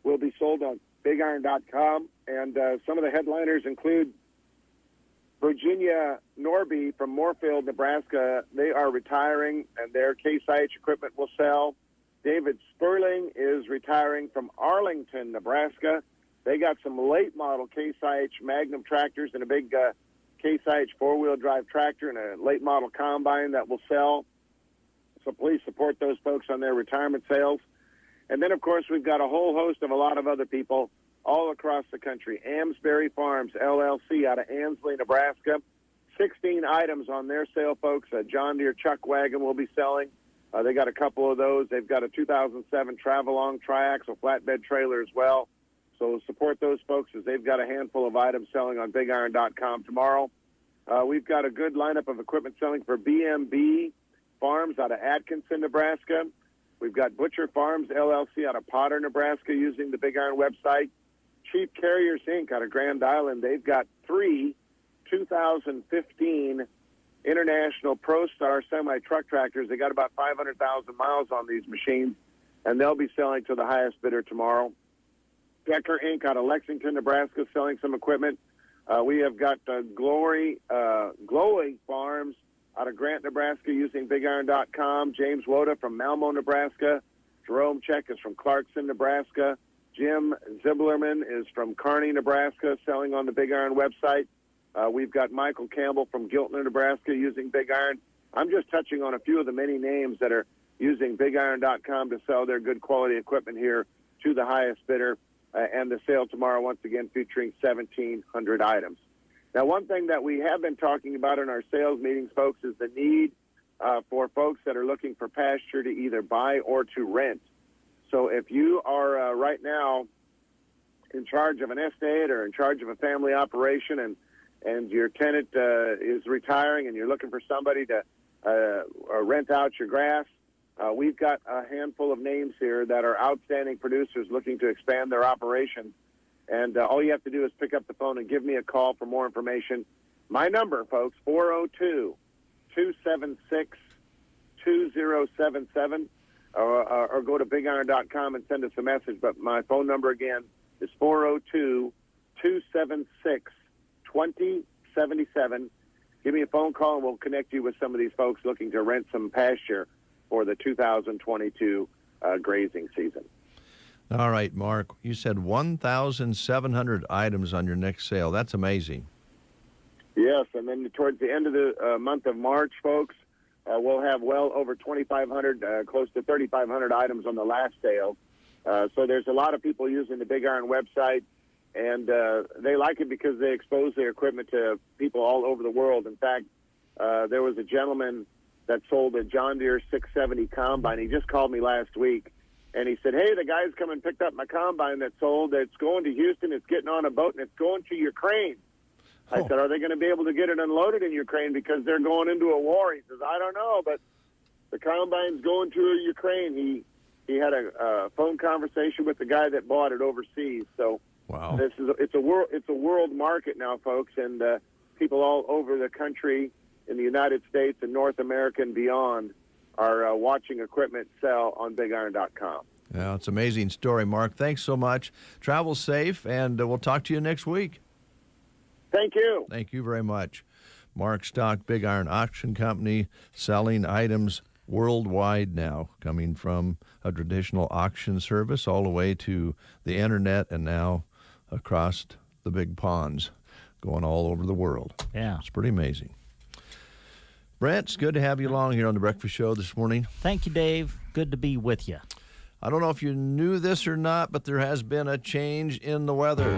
will be sold on BigIron.com. And some of the headliners include Virginia Norby from Moorfield, Nebraska. They are retiring, and their Case IH equipment will sell. David Sperling is retiring from Arlington, Nebraska. They got some late model Case IH Magnum tractors and a big Case IH four-wheel drive tractor and a late model combine that will sell. So please support those folks on their retirement sales. And then, of course, we've got a whole host of a lot of other people all across the country. Amsbury Farms, LLC, out of Ansley, Nebraska. 16 items on their sale, folks. A John Deere chuck wagon will be selling. They got a couple of those. They've got a 2007 Travelong triaxle flatbed trailer as well. So support those folks as they've got a handful of items selling on BigIron.com tomorrow. We've got a good lineup of equipment selling for BMB Farms out of Atkinson, Nebraska. We've got Butcher Farms, LLC, out of Potter, Nebraska, using the Big Iron website. Cheap Carriers, Inc., out of Grand Island. They've got 3 2015 International ProStar semi-truck tractors. They got about 500,000 miles on these machines, and they'll be selling to the highest bidder tomorrow. Decker, Inc., out of Lexington, Nebraska, selling some equipment. We have got Glowy Farms out of Grant, Nebraska, using BigIron.com. James Woda from Malmo, Nebraska. Jerome Check is from Clarkson, Nebraska. Jim Ziblerman is from Kearney, Nebraska, selling on the Big Iron website. We've got Michael Campbell from Giltner, Nebraska, using Big Iron. I'm just touching on a few of the many names that are using BigIron.com to sell their good quality equipment here to the highest bidder. And the sale tomorrow, once again, featuring 1,700 items. Now, one thing that we have been talking about in our sales meetings, folks, is the need for folks that are looking for pasture to either buy or to rent. So if you are right now in charge of an estate or in charge of a family operation and your tenant is retiring and you're looking for somebody to rent out your grass, we've got a handful of names here that are outstanding producers looking to expand their operation. And all you have to do is pick up the phone and give me a call for more information. My number, folks, 402-276-2077, or go to BigIron.com and send us a message. But my phone number, again, is 402-276-2077. Give me a phone call, and we'll connect you with some of these folks looking to rent some pasture for the 2022 grazing season. All right, Mark, you said 1,700 items on your next sale. That's amazing. Yes, and then towards the end of the month of March, folks, we'll have well over 2,500, close to 3,500 items on the last sale. So there's a lot of people using the Big Iron website, and they like it because they expose their equipment to people all over the world. In fact, there was a gentleman that sold a John Deere 670 combine. He just called me last week, and he said, hey, the guy's come and picked up my combine that sold. It's going to Houston. It's getting on a boat, and it's going to Ukraine. I said, are they going to be able to get it unloaded in Ukraine because they're going into a war? He says, I don't know, but the combine's going to Ukraine. He had a phone conversation with the guy that bought it overseas. So wow, it's a world market now, folks, and people all over the country in the United States and North America and beyond are watching equipment sell on BigIron.com. Yeah, it's an amazing story, Mark. Thanks so much. Travel safe, and we'll talk to you next week. Thank you. Thank you very much. Mark Stock, Big Iron Auction Company, selling items worldwide now, coming from a traditional auction service all the way to the internet and now across the big ponds, going all over the world. Yeah. It's pretty amazing. Brent, it's good to have you along here on the Breakfast Show this morning. Thank you, Dave. Good to be with you. I don't know if you knew this or not, but there has been a change in the weather.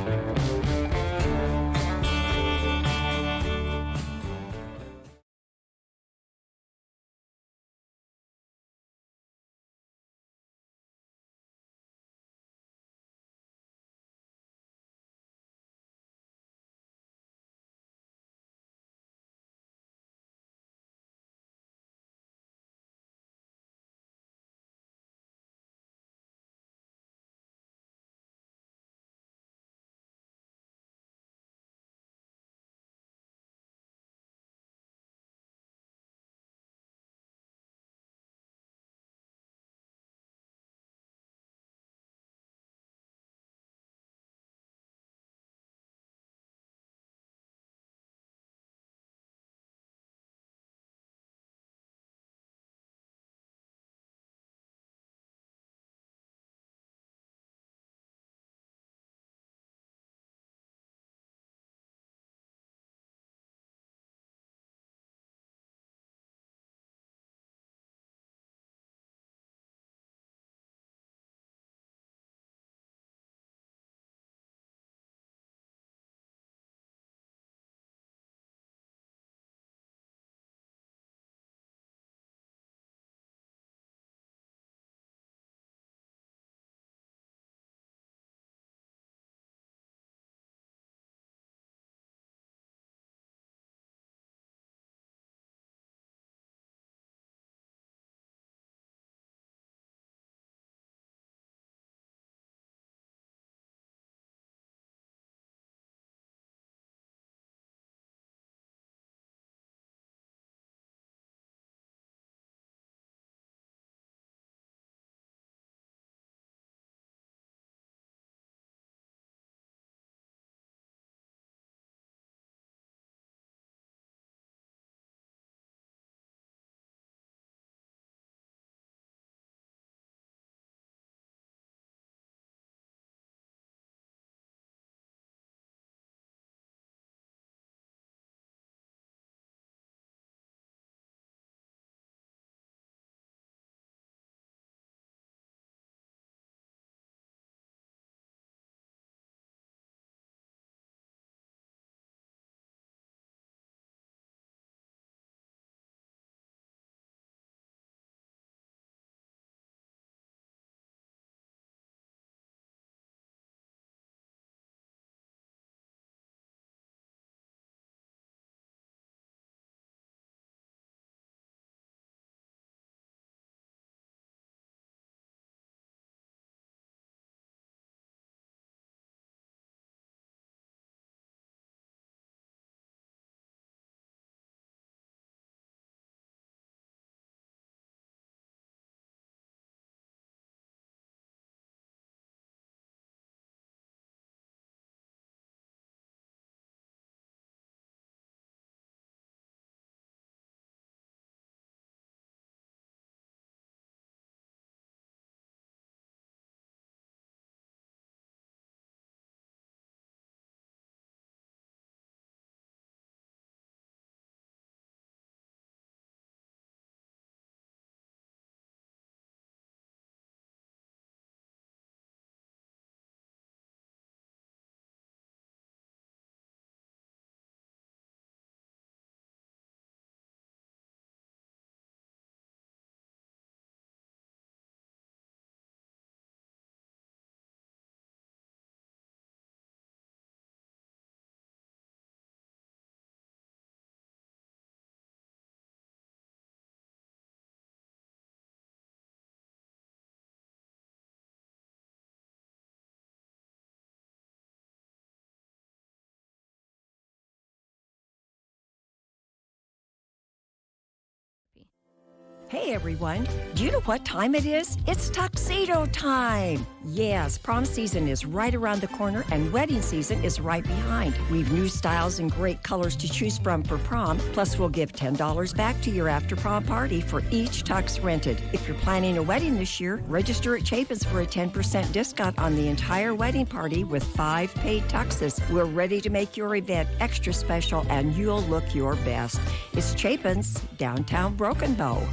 Hey everyone, do you know what time it is? It's tuxedo time! Yes, prom season is right around the corner and wedding season is right behind. We've new styles and great colors to choose from for prom, plus we'll give $10 back to your after prom party for each tux rented. If you're planning a wedding this year, register at Chapin's for a 10% discount on the entire wedding party with 5 paid tuxes. We're ready to make your event extra special and you'll look your best. It's Chapin's, downtown Broken Bow.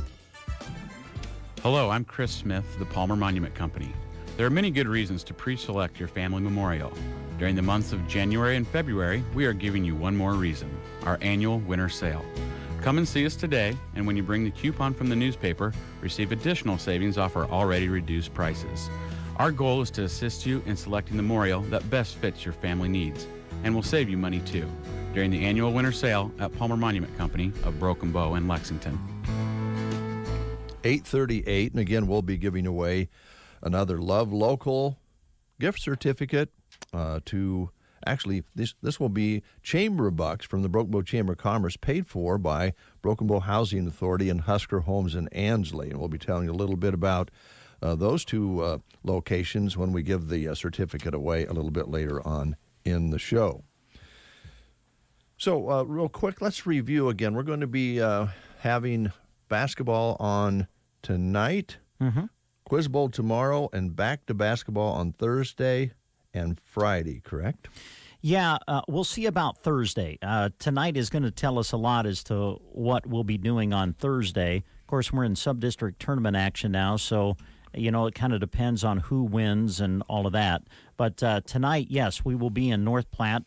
Hello, I'm Chris Smith, the Palmer Monument Company. There are many good reasons to pre-select your family memorial. During the months of January and February, we are giving you one more reason, our annual winter sale. Come and see us today, and when you bring the coupon from the newspaper, receive additional savings off our already reduced prices. Our goal is to assist you in selecting the memorial that best fits your family needs, and will save you money too, during the annual winter sale at Palmer Monument Company of Broken Bow in Lexington. 8:38, and again, we'll be giving away another Love Local gift certificate to, actually, this will be chamber bucks from the Broken Bow Chamber of Commerce, paid for by Broken Bow Housing Authority and Husker Homes in Ansley. And we'll be telling you a little bit about those two locations when we give the certificate away a little bit later on in the show. So real quick, let's review again. We're going to be having basketball on tonight, Quiz Bowl tomorrow, and back to basketball on Thursday and Friday, correct? Yeah, we'll see about Thursday. Tonight is going to tell us a lot as to what we'll be doing on Thursday. Of course, we're in sub-district tournament action now, so, you know, it kind of depends on who wins and all of that. But tonight, yes, we will be in North Platte,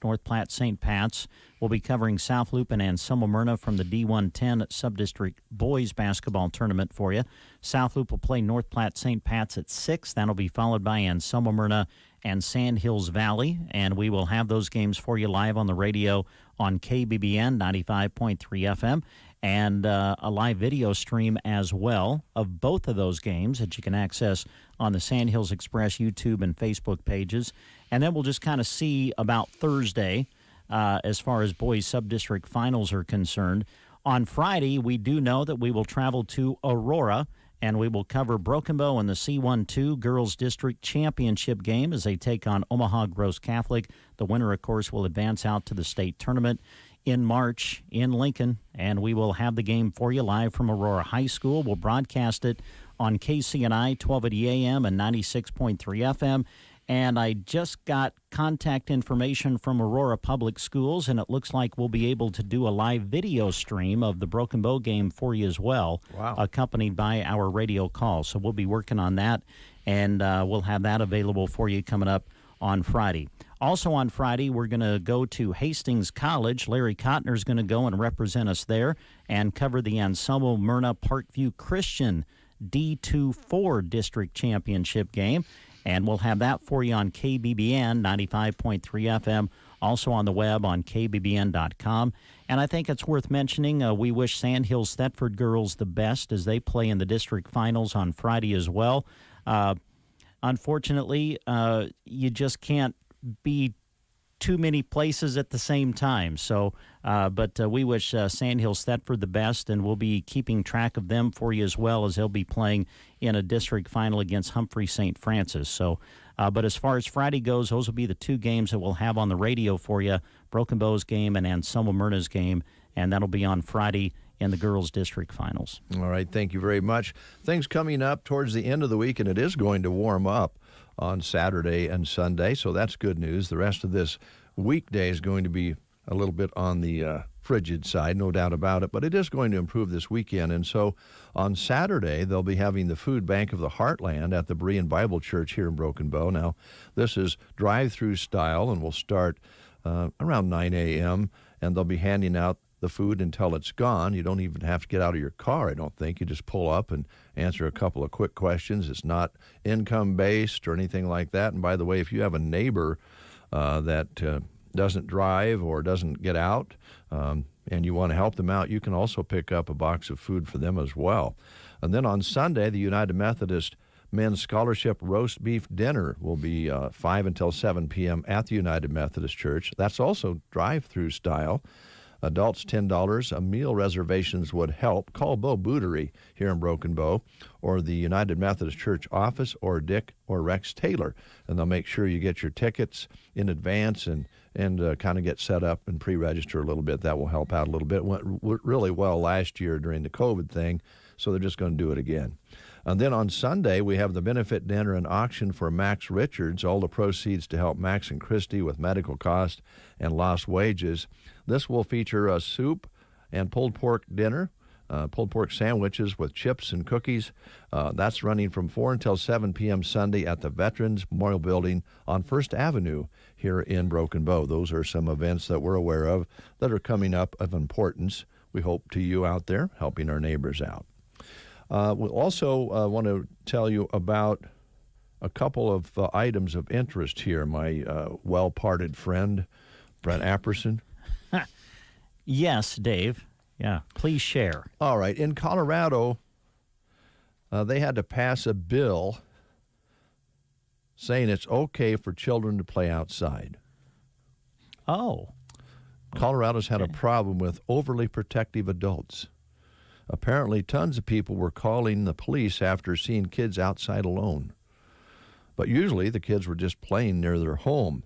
St. Pat's. We'll be covering South Loop and Anselmo Myrna from the D110 Sub-District Boys Basketball Tournament for you. South Loop will play North Platte, St. Pat's at 6. That'll be followed by Anselmo Myrna and Sand Hills Valley. And we will have those games for you live on the radio on KBBN 95.3 FM. And a live video stream as well of both of those games that you can access on the Sand Hills Express YouTube and Facebook pages. And then we'll just kind of see about Thursday as far as boys sub-district finals are concerned. On Friday, we do know that we will travel to Aurora, and we will cover Broken Bow in the C12 Girls District Championship game as they take on Omaha Gross Catholic. The winner, of course, will advance out to the state tournament in March in Lincoln, and we will have the game for you live from Aurora High School. We'll broadcast it on KCNI1280 AM and 96.3 FM. And I just got contact information from Aurora Public Schools, and it looks like we'll be able to do a live video stream of the Broken Bow game for you as well, accompanied by our radio call. So we'll be working on that, and we'll have that available for you coming up on Friday. Also on Friday, we're going to go to Hastings College. Larry Kottner is going to go and represent us there and cover the Anselmo Myrna Parkview Christian D2-4 District Championship game. And we'll have that for you on KBBN 95.3 FM, also on the web on KBBN.com. And I think it's worth mentioning, we wish Sand Hills Thetford girls the best as they play in the district finals on Friday as well. Unfortunately, you just can't be too many places at the same time. So, but we wish Sand Hills Thetford the best, and we'll be keeping track of them for you as well as they'll be playing in a district final against Humphrey St. Francis. So, but as far as Friday goes, those will be the two games that we'll have on the radio for you, Broken Bow's game and Anselmo Myrna's game, and that'll be on Friday in the girls' district finals. All right, thank you very much. Things coming up towards the end of the week, and it is going to warm up on Saturday and Sunday, so that's good news. The rest of this weekday is going to be a little bit on the frigid side, no doubt about it, but it is going to improve this weekend. And so on Saturday, they'll be having the Food Bank of the Heartland at the Berean Bible Church here in Broken Bow. Now, this is drive-through style, and will start around 9 a.m., and they'll be handing out the food until it's gone. You don't even have to get out of your car, I don't think. You just pull up and answer a couple of quick questions. It's not income-based or anything like that. And by the way, if you have a neighbor that doesn't drive or doesn't get out and you want to help them out, you can also pick up a box of food for them as well. And then on Sunday, the United Methodist Men's Scholarship Roast Beef Dinner will be 5 until 7 p.m. at the United Methodist Church. That's also drive-through style. Adults, $10. Meal reservations would help. Call Bo Bootery here in Broken Bow, or the United Methodist Church office, or Dick or Rex Taylor, and they'll make sure you get your tickets in advance and kind of get set up and pre-register a little bit. That will help out a little bit. It went really well last year during the COVID thing, so they're just going to do it again. And then on Sunday, we have the benefit dinner and auction for Max Richards, all the proceeds to help Max and Christy with medical costs and lost wages. This will feature a soup and pulled pork dinner, pulled pork sandwiches with chips and cookies. That's running from 4 until 7 p.m. Sunday at the Veterans Memorial Building on First Avenue here in Broken Bow. Those are some events that we're aware of that are coming up of importance, we hope, to you out there, helping our neighbors out. We also want to tell you about a couple of items of interest here, my well-parted friend, Brent Apperson. Yes, Dave. Yeah, please share. All right. In Colorado, they had to pass a bill saying it's okay for children to play outside. Oh. Colorado's had a problem with overly protective adults. Apparently, tons of people were calling the police after seeing kids outside alone. But usually, the kids were just playing near their home.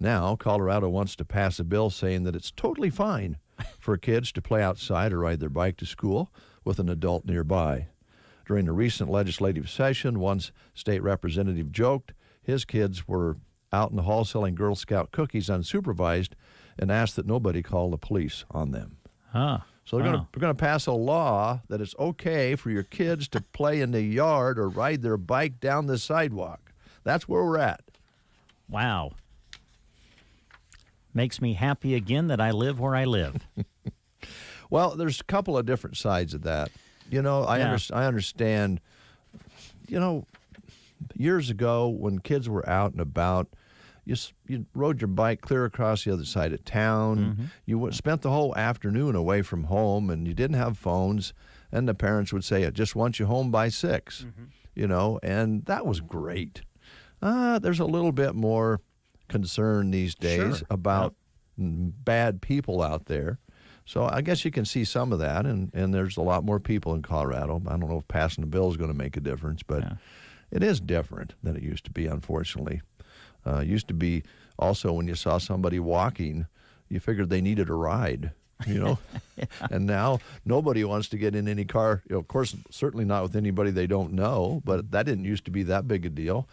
Now, Colorado wants to pass a bill saying that it's totally fine for kids to play outside or ride their bike to school with an adult nearby. During a recent legislative session, one state representative joked his kids were out in the hall selling Girl Scout cookies unsupervised and asked that nobody call the police on them. So they're going to pass a law that it's okay for your kids to play in the yard or ride their bike down the sidewalk. That's where we're at. Wow. Makes me happy again that I live where I live. Well, there's a couple of different sides of that. You know, I understand, you know, years ago when kids were out and about, you rode your bike clear across the other side of town. Mm-hmm. You spent the whole afternoon away from home, and you didn't have phones, and the parents would say, I just want you home by 6, you know, and that was great. There's a little bit more concern these days about bad people out there. So I guess you can see some of that, and there's a lot more people in Colorado. I don't know if passing a bill is going to make a difference, but it is different than it used to be, unfortunately. Used to be also when you saw somebody walking, you figured they needed a ride, you know. And now nobody wants to get in any car. You know, of course, certainly not with anybody they don't know, but that didn't used to be that big a deal.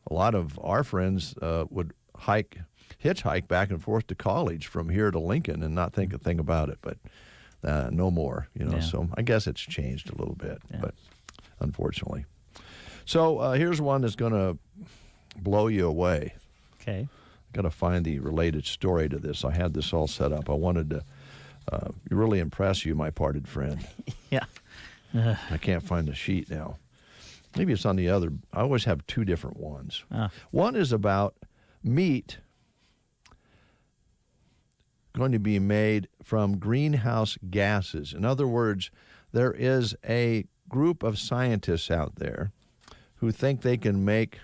A lot of our friends would hitchhike back and forth to college from here to Lincoln and not think a thing about it, but no more, you know. So I guess it's changed a little bit, but unfortunately. So here's one that's going to blow you away. Okay. Got to find the related story to this. I had this all set up. I wanted to really impress you, my parted friend. I can't find the sheet now. Maybe it's on the other. I always have two different ones. One is about meat going to be made from greenhouse gases. In other words, there is a group of scientists out there who think they can make,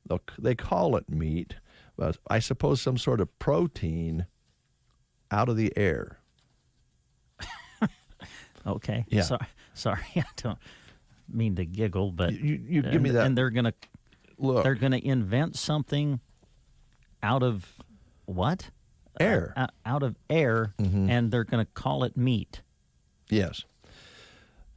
look, they call it meat, but I suppose some sort of protein out of the air. Okay. Yeah. Sorry, I don't mean to giggle, but you give me that. And they're gonna look. They're gonna invent something out of what? Air. Out of air, and they're gonna call it meat. Yes.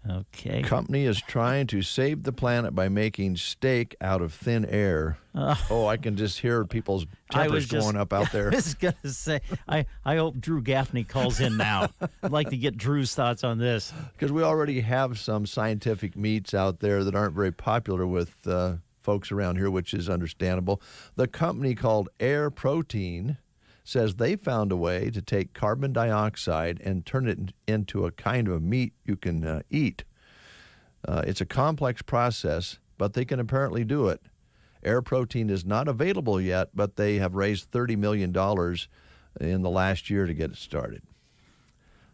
Okay. Company is trying to save the planet by making steak out of thin air. I can just hear people's tempers going up out there. I was going to say, I hope Drew Gaffney calls in now. I'd like to get Drew's thoughts on this. Because we already have some scientific meats out there that aren't very popular with folks around here, which is understandable. The company called Air Protein says they found a way to take carbon dioxide and turn it into a kind of meat you can eat. It's a complex process, but they can apparently do it. Air Protein is not available yet, but they have raised $30 million in the last year to get it started.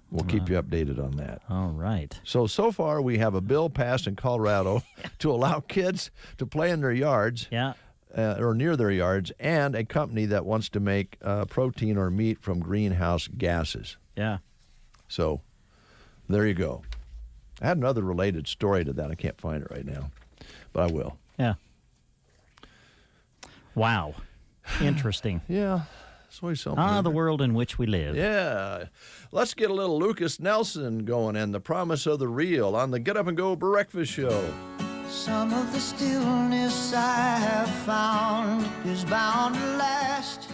We'll keep you updated on that. All right. So far we have a bill passed in Colorado to allow kids to play in their yards. Yeah. or near their yards, and a company that wants to make protein or meat from greenhouse gases. Yeah. So there you go. I had another related story to that. I can't find it right now, but I will. Yeah. Wow. Interesting. Yeah. It's always something. The world in which we live. Yeah. Let's get a little Lucas Nelson going and the promise of the real on the Get Up and Go Breakfast Show. Some of the stillness I have found is bound to last.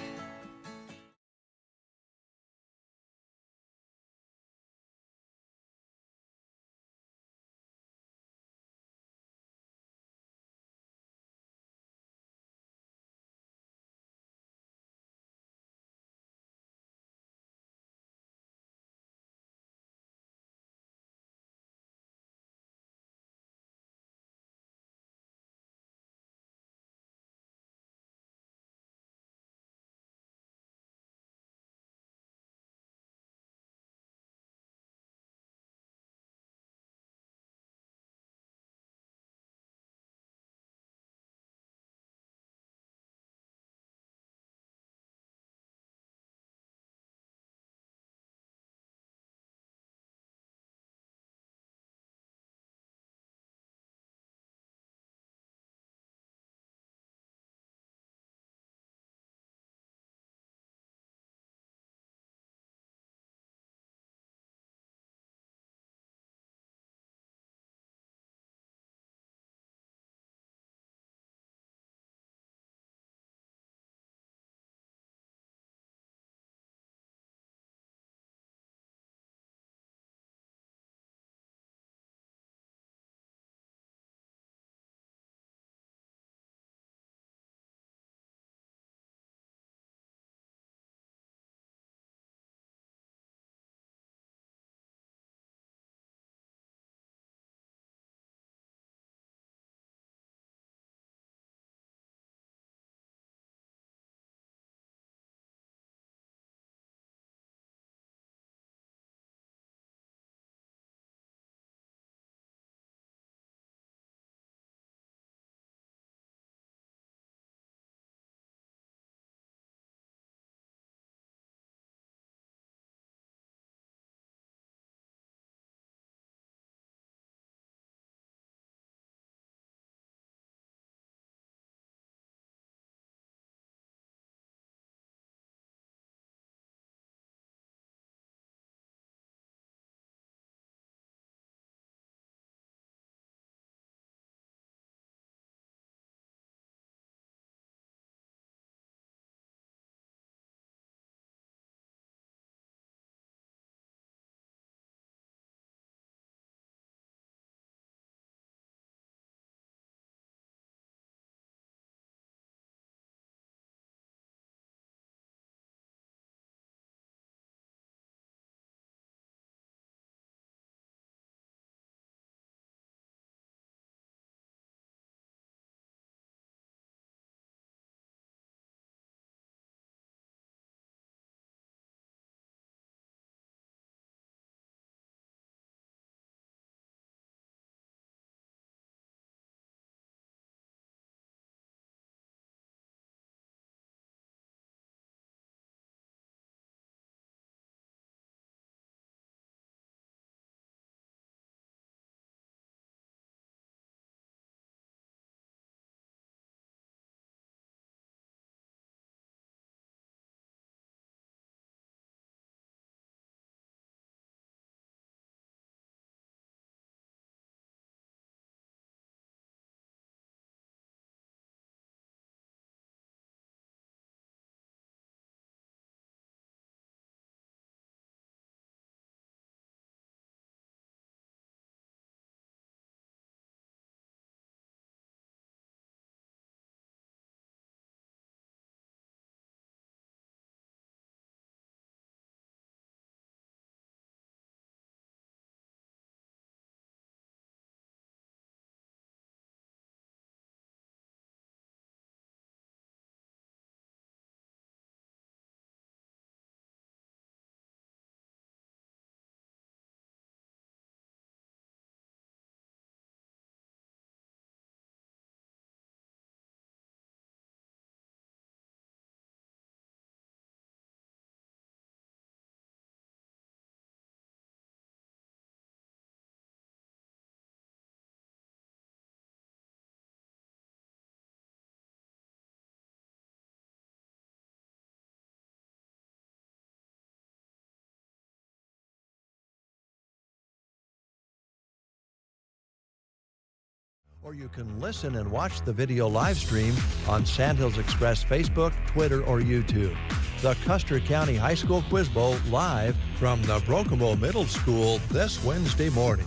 Or you can listen and watch the video live stream on Sandhills Express Facebook, Twitter, or YouTube. The Custer County High School Quiz Bowl live from the Broken Bow Middle School this Wednesday morning.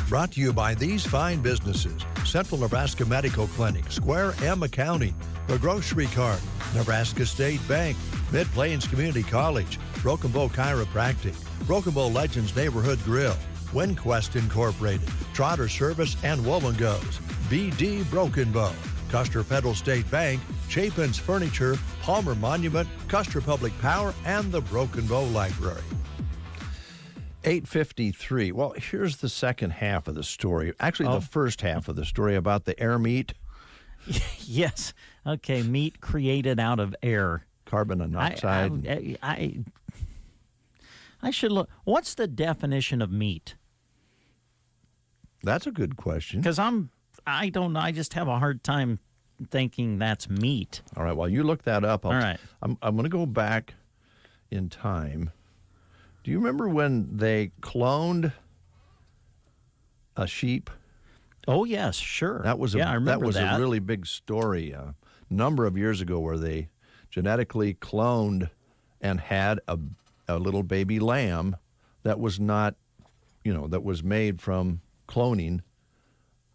Brought to you by these fine businesses: Central Nebraska Medical Clinic, Square M Accounting, The Grocery Cart, Nebraska State Bank, Mid-Plains Community College, Broken Bow Chiropractic, Broken Bow Legends Neighborhood Grill, WinQuest Incorporated, Trotter Service, and Woven Goes, BD Broken Bow, Custer Federal State Bank, Chapin's Furniture, Palmer Monument, Custer Public Power, and the Broken Bow Library. 8:53. Well, here's the second half of the story. Actually, the first half of the story about the air meat. Yes. Okay, meat created out of air. Carbon monoxide. I should look. What's the definition of meat? That's a good question. Because I don't know. I just have a hard time thinking that's meat. All right. While you look that up, All right. I'm going to go back in time. Do you remember when they cloned a sheep? Oh, yes, sure. That was I remember a really big story a number of years ago, where they genetically cloned and had a little baby lamb that was not, that was made from cloning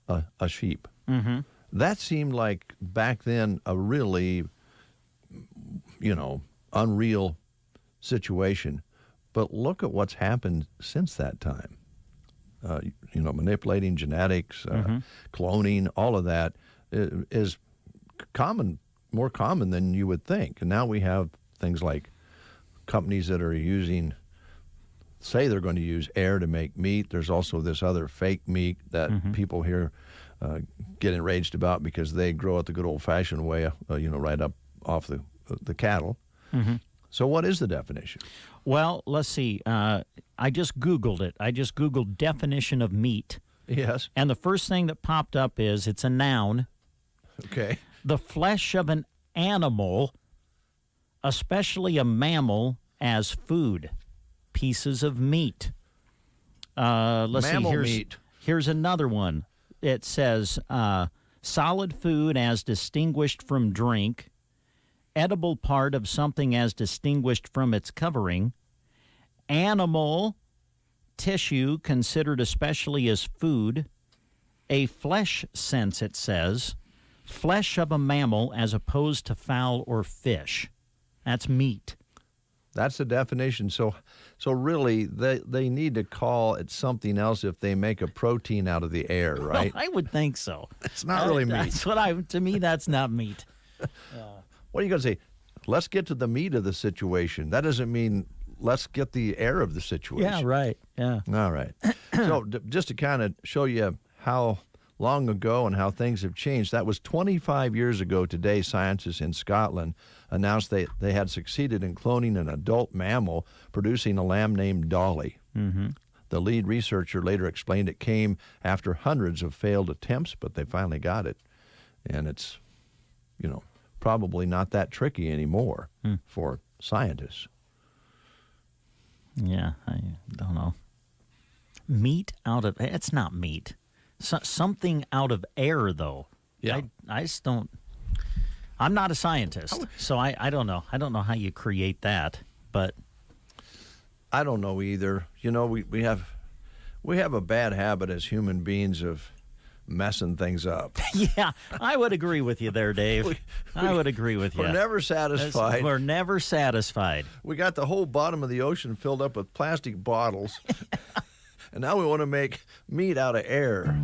a sheep. Mm-hmm. That seemed like back then a really, unreal situation. But look at what's happened since that time. Manipulating genetics, cloning, all of that is more common than you would think. And now we have things like companies that are say they're going to use air to make meat. There's also this other fake meat that people here get enraged about because they grow it the good old-fashioned way, right up off the cattle. Mm-hmm. So what is the definition? Well, let's see. I just Googled it. I just Googled definition of meat. Yes. And the first thing that popped up is it's a noun. Okay. The flesh of an animal, especially a mammal, as food. Pieces of meat. Let's mammal see. Meat. Here's another one. It says solid food as distinguished from drink, edible part of something as distinguished from its covering, animal tissue considered especially as food, a flesh sense, it says, flesh of a mammal as opposed to fowl or fish. That's meat. That's the definition. So really, they need to call it something else if they make a protein out of the air, right? Well, I would think so. It's not really meat. To me, that's not meat. What are you going to say? Let's get to the meat of the situation. That doesn't mean let's get the air of the situation. Yeah, right. Yeah. All right. So just to kind of show you how long ago and how things have changed, that was 25 years ago today. Scientists in Scotland announced they had succeeded in cloning an adult mammal, producing a lamb named Dolly. Mm-hmm. The lead researcher later explained it came after hundreds of failed attempts, but they finally got it. And it's, probably not that tricky anymore for scientists. Yeah, I don't know. Meat out of... It's not meat. Something out of air, though. Yeah. I just don't... I'm not a scientist, so I don't know. I don't know how you create that, but... I don't know either. We have a bad habit as human beings of messing things up. Yeah, I would agree with you there, Dave. I would agree with you. We're never satisfied. We're never satisfied. We got the whole bottom of the ocean filled up with plastic bottles, and now we want to make meat out of air.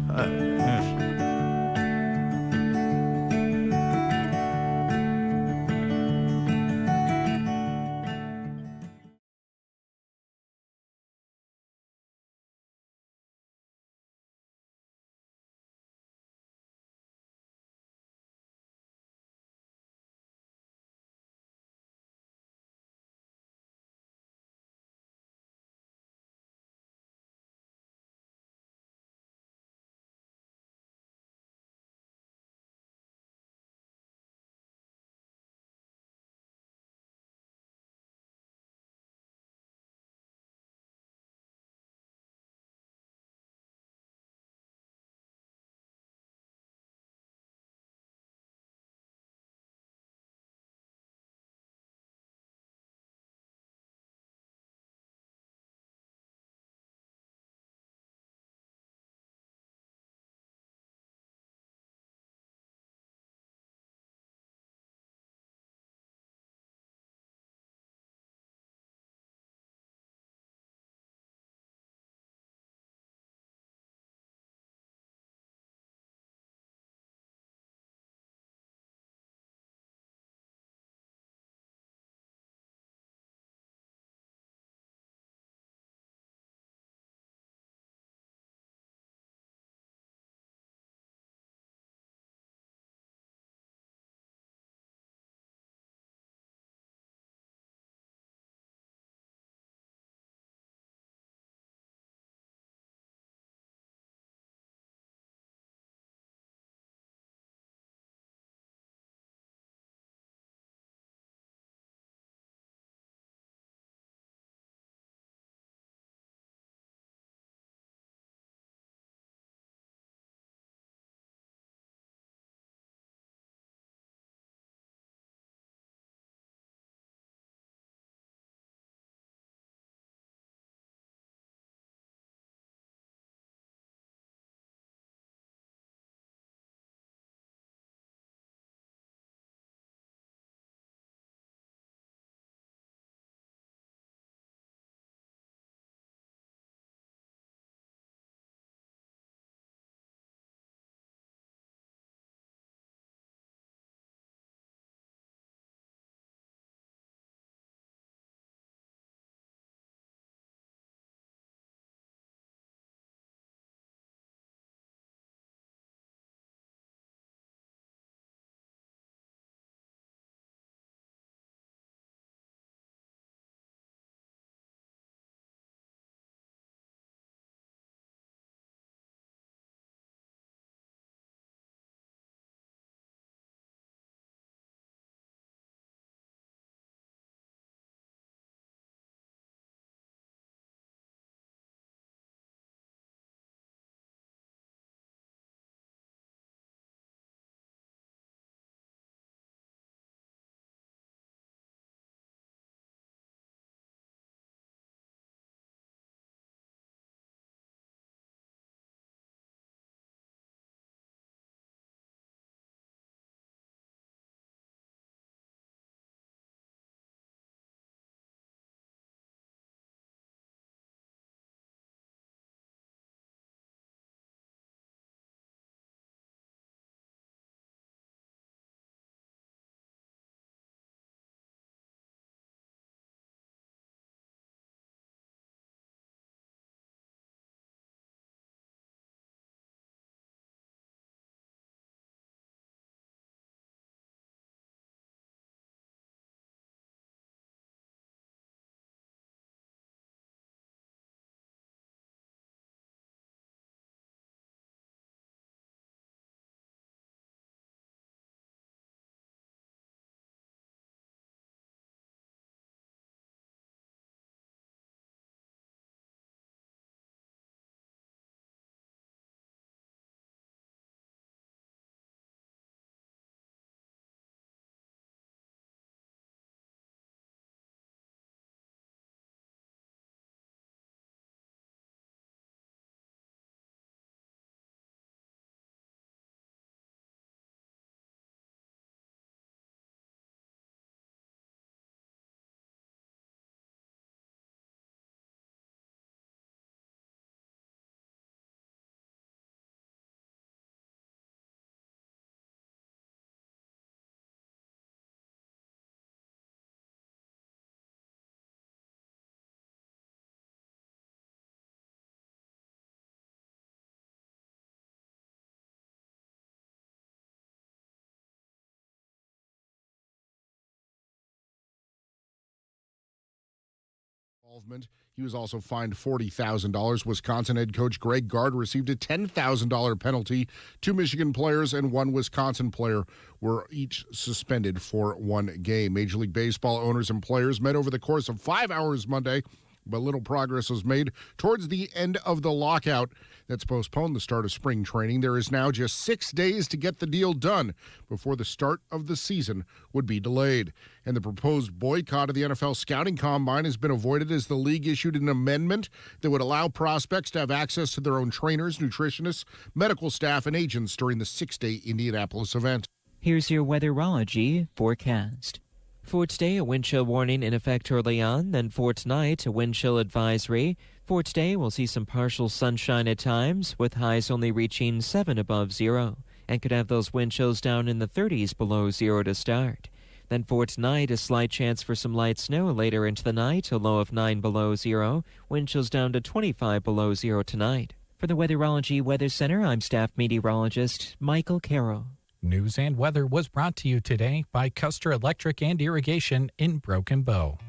He was also fined $40,000. Wisconsin head coach Greg Gard received a $10,000 penalty. 2 Michigan players and 1 Wisconsin player were each suspended for 1 game. Major League Baseball owners and players met over the course of 5 hours Monday, but little progress was made towards the end of the lockout that's postponed the start of spring training. There is now just 6 days to get the deal done before the start of the season would be delayed. And the proposed boycott of the NFL scouting combine has been avoided as the league issued an amendment that would allow prospects to have access to their own trainers, nutritionists, medical staff, and agents during the 6-day Indianapolis event. Here's your weatherology forecast. For today, a wind chill warning in effect early on. Then for tonight, a wind chill advisory. For today, we'll see some partial sunshine at times, with highs only reaching 7 above zero, and could have those wind chills down in the 30s below zero to start. Then for tonight, a slight chance for some light snow later into the night, a low of 9 below zero, wind chills down to 25 below zero tonight. For the Weatherology Weather Center, I'm staff meteorologist Michael Carroll. News and weather was brought to you today by Custer Electric and Irrigation in Broken Bow.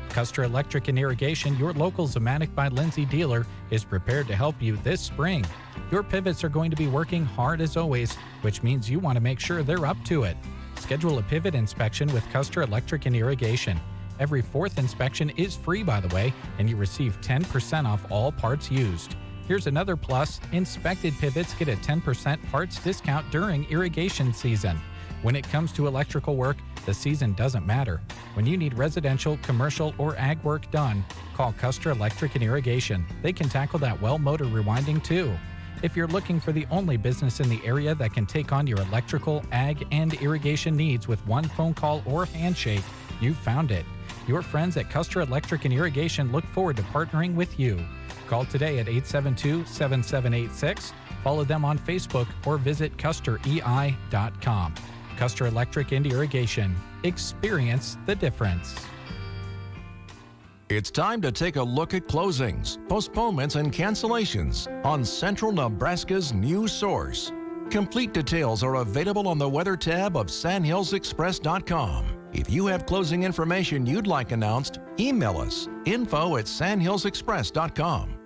Custer Electric and Irrigation, your local Zematic by Lindsay dealer, is prepared to help you this spring. Your pivots are going to be working hard as always, which means you want to make sure they're up to it. Schedule a pivot inspection with Custer Electric and Irrigation. Every 4th inspection is free, by the way, and you receive 10% off all parts used. Here's another plus. Inspected pivots get a 10% parts discount during irrigation season. When it comes to electrical work, the season doesn't matter. When you need residential, commercial, or ag work done, call Custer Electric and Irrigation. They can tackle that well motor rewinding too. If you're looking for the only business in the area that can take on your electrical, ag, and irrigation needs with one phone call or handshake, you've found it. Your friends at Custer Electric and Irrigation look forward to partnering with you. Call today at 872-7786, follow them on Facebook, or visit custerei.com. Custer Electric and Irrigation. Experience the difference. It's time to take a look at closings, postponements, and cancellations on Central Nebraska's news source. Complete details are available on the weather tab of sandhillsexpress.com. If you have closing information you'd like announced, email us, info@sandhillsexpress.com.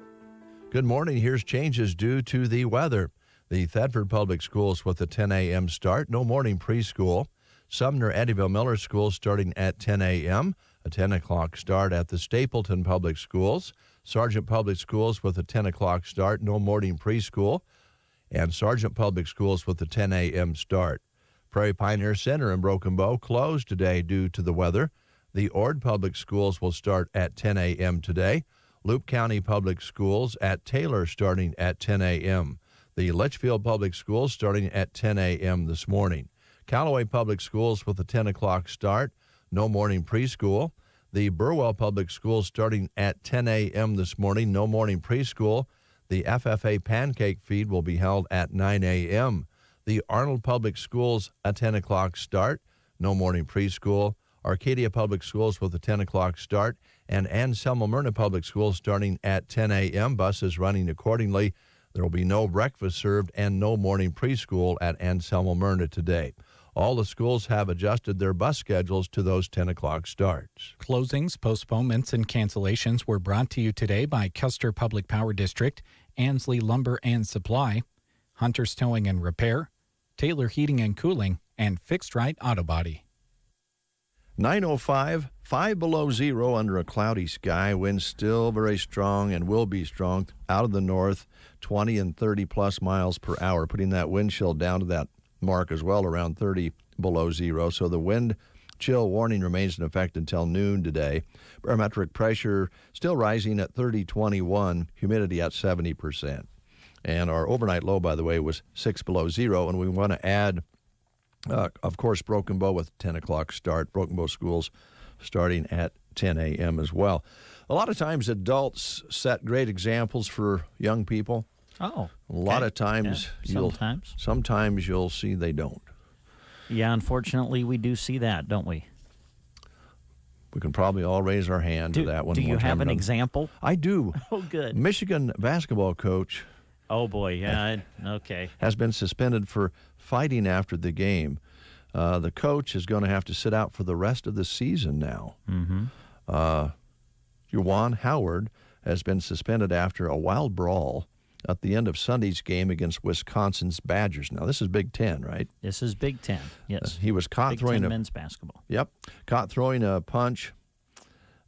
Good morning. Here's changes due to the weather. The Thedford Public Schools with a 10 a.m. start, no morning preschool. Sumner Eddyville Miller Schools starting at 10 a.m., a 10 o'clock start at the Stapleton Public Schools. Sargent Public Schools with a 10 o'clock start, no morning preschool. And Sargent Public Schools with a 10 a.m. start. Prairie Pioneer Center in Broken Bow closed today due to the weather. The Ord Public Schools will start at 10 a.m. today. Loup County Public Schools at Taylor starting at 10 a.m. The Litchfield Public Schools starting at 10 a.m. this morning. Callaway Public Schools with a 10 o'clock start, no morning preschool. The Burwell Public Schools starting at 10 a.m. this morning, no morning preschool. The FFA Pancake Feed will be held at 9 a.m. The Arnold Public Schools a 10 o'clock start, no morning preschool. Arcadia Public Schools with a 10 o'clock start, and Anselmo Myrna Public Schools starting at 10 a.m. Buses running accordingly. There will be no breakfast served and no morning preschool at Anselmo Myrna today. All the schools have adjusted their bus schedules to those 10 o'clock starts. Closings, postponements, and cancellations were brought to you today by Custer Public Power District, Ansley Lumber and Supply, Hunter's Towing and Repair, Taylor Heating and Cooling, and Fixed Right Auto Body. 9:05, 5 below zero under a cloudy sky. Winds still very strong and will be strong out of the north, 20 and 30 plus miles per hour, putting that wind chill down to that mark as well, around 30 below zero. So the wind chill warning remains in effect until noon today. Barometric pressure still rising at 30.21, humidity at 70%. And our overnight low, by the way, was 6 below zero. And we want to add, of course, Broken Bow with 10 o'clock start. Broken Bow schools starting at 10 a.m. as well. A lot of times adults set great examples for young people. Oh, a lot of times, sometimes you'll see they don't. Yeah, unfortunately, we do see that, don't we? We can probably all raise our hand to that one. Do you have an example? I do. Oh, good. Michigan basketball coach. Oh, boy, yeah, okay. Has been suspended for fighting after the game. The coach is going to have to sit out for the rest of the season now. Mm-hmm. Juwan Howard has been suspended after a wild brawl at the end of Sunday's game against Wisconsin's Badgers. Now, this is Big Ten, right? This is Big Ten, yes. He was caught Big throwing Ten men's basketball. Yep, caught throwing a punch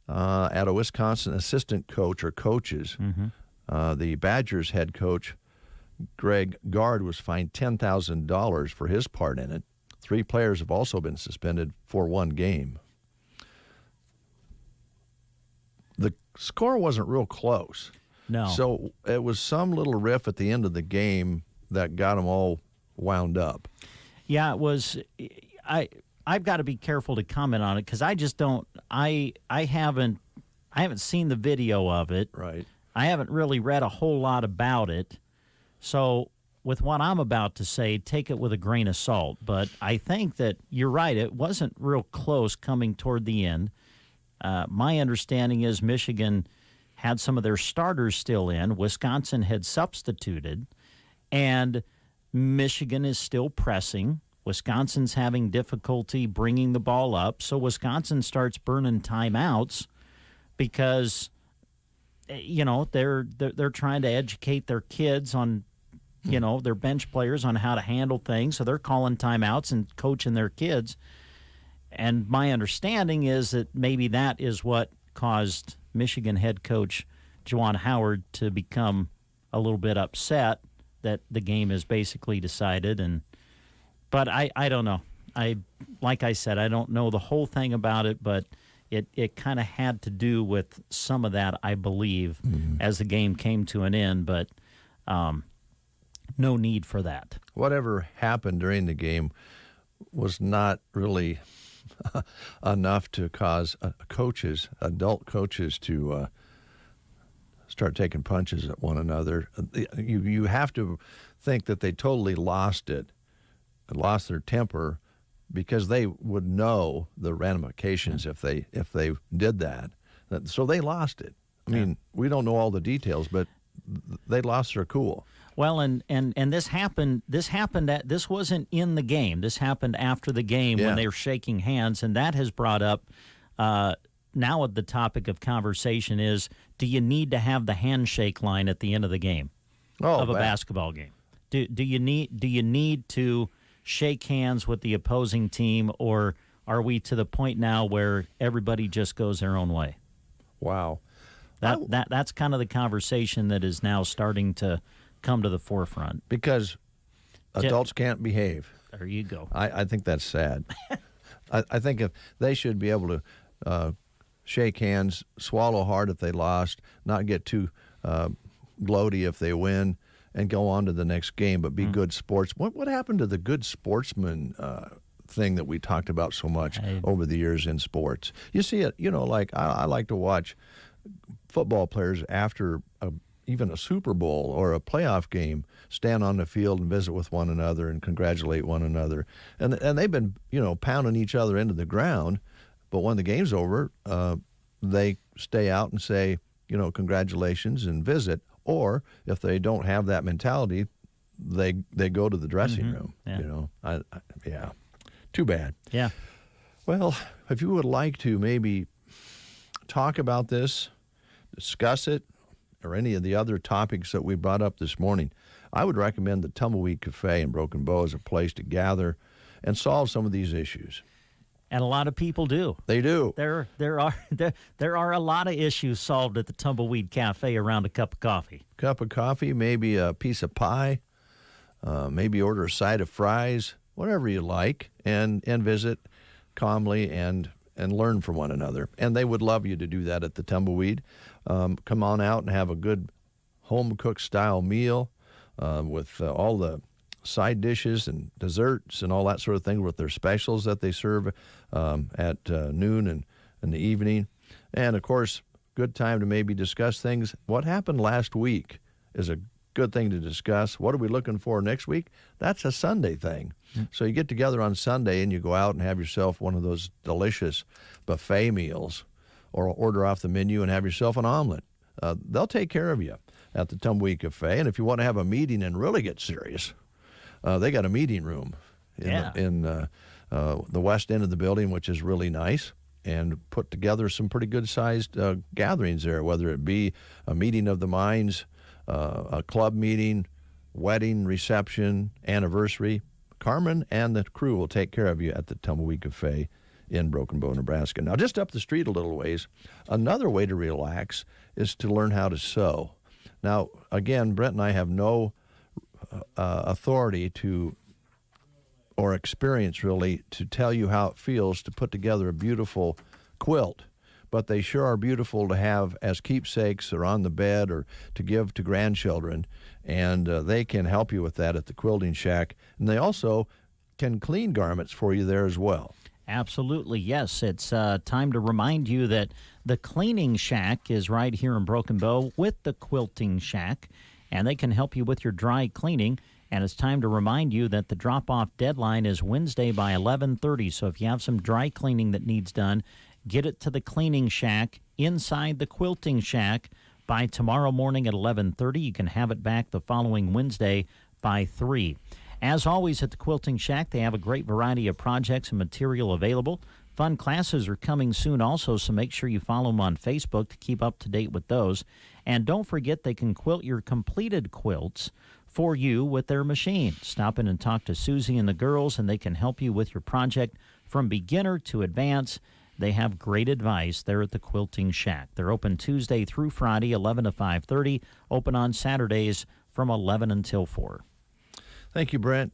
at a Wisconsin assistant coach or coaches. The Badgers head coach, Greg Gard, was fined $10,000 for his part in it. 3 players have also been suspended for 1 game. The score wasn't real close. No. So it was some little riff at the end of the game that got them all wound up. Yeah, it was. I've got to be careful to comment on it because I just don't. I haven't seen the video of it. Right. I haven't really read a whole lot about it. So with what I'm about to say, take it with a grain of salt. But I think that you're right. It wasn't real close coming toward the end. My understanding is Michigan had some of their starters still in. Wisconsin had substituted, and Michigan is still pressing. Wisconsin's having difficulty bringing the ball up, so Wisconsin starts burning timeouts because, you know, they're trying to educate their kids on, you know, their bench players on how to handle things, so they're calling timeouts and coaching their kids. And my understanding is that maybe that is what caused Michigan head coach Juwan Howard to become a little bit upset that the game is basically decided. But I don't know. Like I said, I don't know the whole thing about it, but it kind of had to do with some of that, I believe, as the game came to an end. But no need for that. Whatever happened during the game was not really enough to cause adult coaches to start taking punches at one another. You have to think that they totally lost their temper, because they would know the ramifications if they did that. So they lost it. I mean, we don't know all the details, but they lost their cool. Well, and this happened. This wasn't in the game. This happened after the game when they were shaking hands, and that has brought up. Now, the topic of conversation is: do you need to have the handshake line at the end of the game of a basketball game? Do you need to shake hands with the opposing team, or are we to the point now where everybody just goes their own way? Wow, that's kind of the conversation that is now starting to come to the forefront because adults can't behave. There you go. I think that's sad. I think if they should be able to shake hands, swallow hard if they lost, not get too gloaty if they win, and go on to the next game, but be good sports. What happened to the good sportsman thing that we talked about so much over the years in sports? You see it, like I like to watch football players after even a Super Bowl or a playoff game stand on the field and visit with one another and congratulate one another. And they've been, pounding each other into the ground, but when the game's over, they stay out and say, congratulations and visit. Or if they don't have that mentality, they go to the dressing room. Yeah. Too bad. Yeah. Well, if you would like to maybe talk about this, discuss it, or any of the other topics that we brought up this morning, I would recommend the Tumbleweed Cafe in Broken Bow as a place to gather and solve some of these issues. And a lot of people do. They do. There are a lot of issues solved at the Tumbleweed Cafe around a cup of coffee. Cup of coffee, maybe a piece of pie, maybe order a side of fries, whatever you like, and visit calmly and learn from one another. And they would love you to do that at the Tumbleweed. Come on out and have a good home-cooked style meal with all the side dishes and desserts and all that sort of thing with their specials that they serve at noon and in the evening. And, of course, good time to maybe discuss things. What happened last week is a good thing to discuss. What are we looking for next week? That's a Sunday thing. So you get together on Sunday and you go out and have yourself one of those delicious buffet meals, or order off the menu and have yourself an omelet. They'll take care of you at the Tumbleweed Cafe. And if you want to have a meeting and really get serious, they got a meeting room in the west end of the building, which is really nice. and put together some pretty good-sized gatherings there, whether it be a meeting of the minds, a club meeting, wedding, reception, anniversary. Carmen and the crew will take care of you at the Tumbleweed Cafe in Broken Bow, Nebraska. Now, just up the street a little ways, another way to relax is to learn how to sew. Now, again, Brent and I have no authority to, or experience really, to tell you how it feels to put together a beautiful quilt, but they sure are beautiful to have as keepsakes or on the bed or to give to grandchildren, and they can help you with that at the Quilting Shack, and they also can clean garments for you there as well. Absolutely, yes. It's time to remind you that the Cleaning Shack is right here in Broken Bow with the Quilting Shack, and they can help you with your dry cleaning. And it's time to remind you that the drop-off deadline is Wednesday by 11:30. So if you have some dry cleaning that needs done, get it to the Cleaning Shack inside the Quilting Shack by tomorrow morning at 11:30. You can have it back the following Wednesday by 3. As always at the Quilting Shack, they have a great variety of projects and material available. Fun classes are coming soon also, so make sure you follow them on Facebook to keep up to date with those. And don't forget they can quilt your completed quilts for you with their machine. Stop in and talk to Susie and the girls, and they can help you with your project from beginner to advance. They have great advice there at the Quilting Shack. They're open Tuesday through Friday, 11 to 5:30, open on Saturdays from 11 until 4. Thank you, Brent.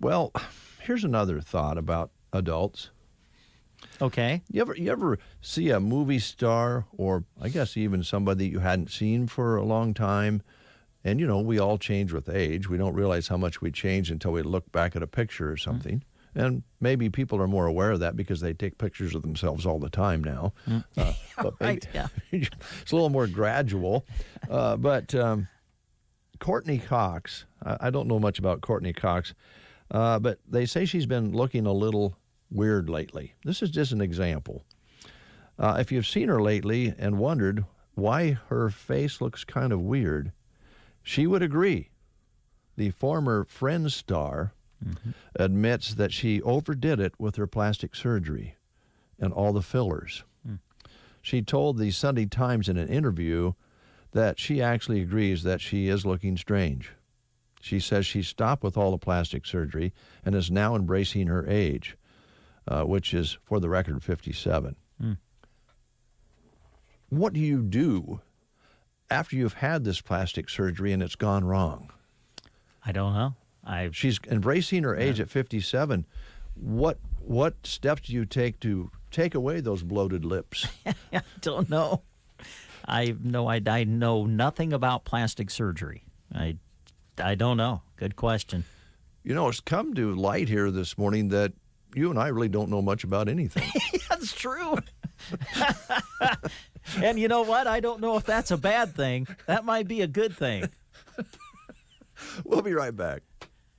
Well, here's another thought about adults. Okay. You ever see a movie star, or I guess even somebody that you hadn't seen for a long time, and, you know, we all change with age. We don't realize how much we change until we look back at a picture or something. And maybe people are more aware of that because they take pictures of themselves all the time now. But right, yeah. It's a little more gradual. But Courtney Cox, I don't know much about Courtney Cox, but they say she's been looking a little weird lately. This is just an example. If you've seen her lately and wondered why her face looks kind of weird, she would agree. The former Friends star admits that she overdid it with her plastic surgery and all the fillers. She told the Sunday Times in an interview that she actually agrees that she is looking strange. She says she stopped with all the plastic surgery and is now embracing her age, which is, for the record, 57. What do you do after you've had this plastic surgery and it's gone wrong? I don't know. She's embracing her age at 57. What steps do you take to take away those bloated lips? I don't know. I know nothing about plastic surgery. I don't know. Good question. You know, it's come to light here this morning that you and I really don't know much about anything. That's true. And you know what? I don't know if that's a bad thing. That might be a good thing. We'll be right back.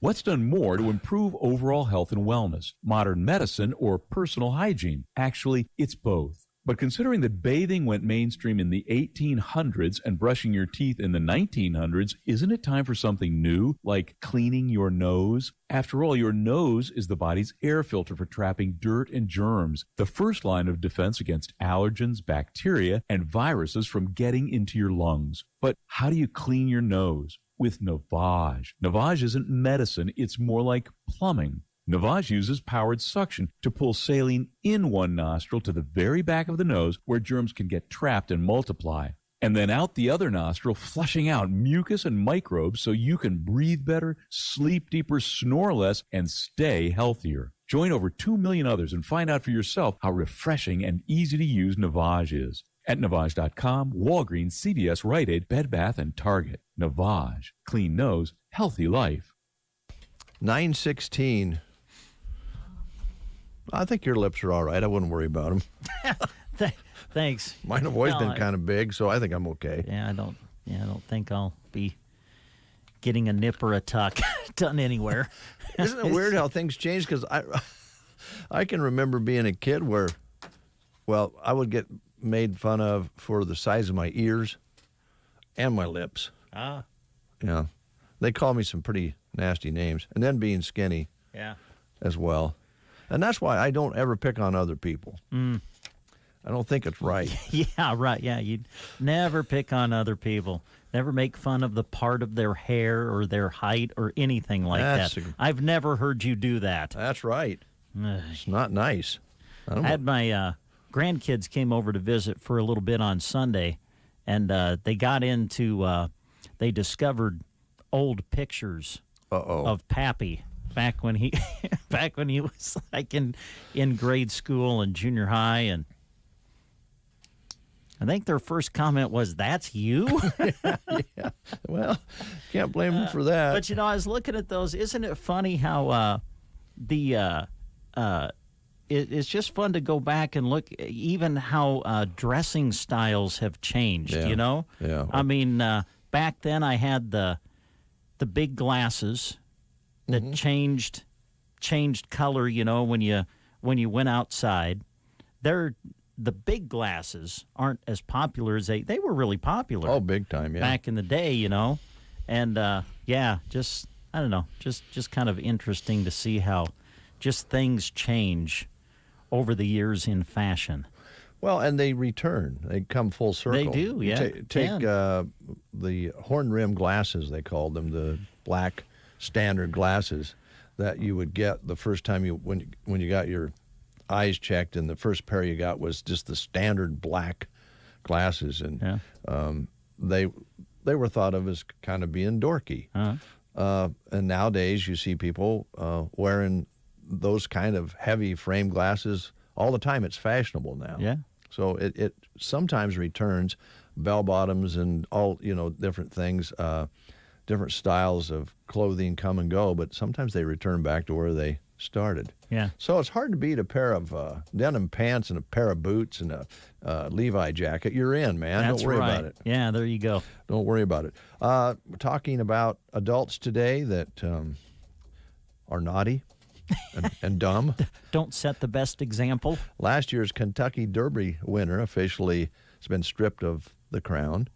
What's done more to improve overall health and wellness? Modern medicine or personal hygiene? Actually, it's both. But considering that bathing went mainstream in the 1800s and brushing your teeth in the 1900s, isn't it time for something new, like cleaning your nose? After all, your nose is the body's air filter for trapping dirt and germs, the first line of defense against allergens, bacteria, and viruses from getting into your lungs. But how do you clean your nose? With Navage. Navage isn't medicine, it's more like plumbing. Navage uses powered suction to pull saline in one nostril to the very back of the nose where germs can get trapped and multiply, and then out the other nostril, flushing out mucus and microbes so you can breathe better, sleep deeper, snore less, and stay healthier. Join over 2 million others and find out for yourself how refreshing and easy to use Navage is. At Navage.com, Walgreens, CVS, Rite Aid, Bed Bath, and Target. Navage. Clean nose, healthy life. 9:16. I think your lips are all right. I wouldn't worry about them. Thanks. Mine have always been kind of big, so I think I'm okay. I don't think I'll be getting a nip or a tuck done anywhere. Isn't it weird how things change? Because I can remember being a kid where, well, I would get made fun of for the size of my ears and my lips. Yeah. They called me some pretty nasty names. And then being skinny as well. And that's why I don't ever pick on other people. Mm. I don't think it's right. Yeah, right. Yeah, you never pick on other people. Never make fun of the part of their hair or their height or anything like that. I've never heard you do that. That's right. It's not nice. I had my grandkids came over to visit for a little bit on Sunday, and they got into, they discovered old pictures of Pappy back when he was like in grade school and junior high, and I think their first comment was, "That's you?" Yeah. Well, can't blame them for that. But, I was looking at those. Isn't it funny how it's just fun to go back and look even how dressing styles have changed, Yeah. I mean, back then I had the big glasses that changed color, when you went outside. The big glasses aren't as popular as they were really popular. Oh, big time, yeah. Back in the day, And just I don't know, just kind of interesting to see how just things change over the years in fashion. Well, and they return. They come full circle. They do, yeah. Take the horn rim glasses, they called them, the black standard glasses that you would get the first time when you got your eyes checked, and the first pair you got was just the standard black glasses, and they were thought of as kind of being dorky. And nowadays you see people wearing those kind of heavy frame glasses all the time. It's fashionable now. Yeah. So it sometimes returns, bell bottoms and all, different things, different styles of clothing come and go, but sometimes they return back to where they started. Yeah. So it's hard to beat a pair of denim pants and a pair of boots and a Levi jacket. You're in, man. That's Don't worry right. about it. Yeah, there you go. Don't worry about it. We're talking about adults today that are naughty and dumb. Don't set the best example. Last year's Kentucky Derby winner officially has been stripped of the crown.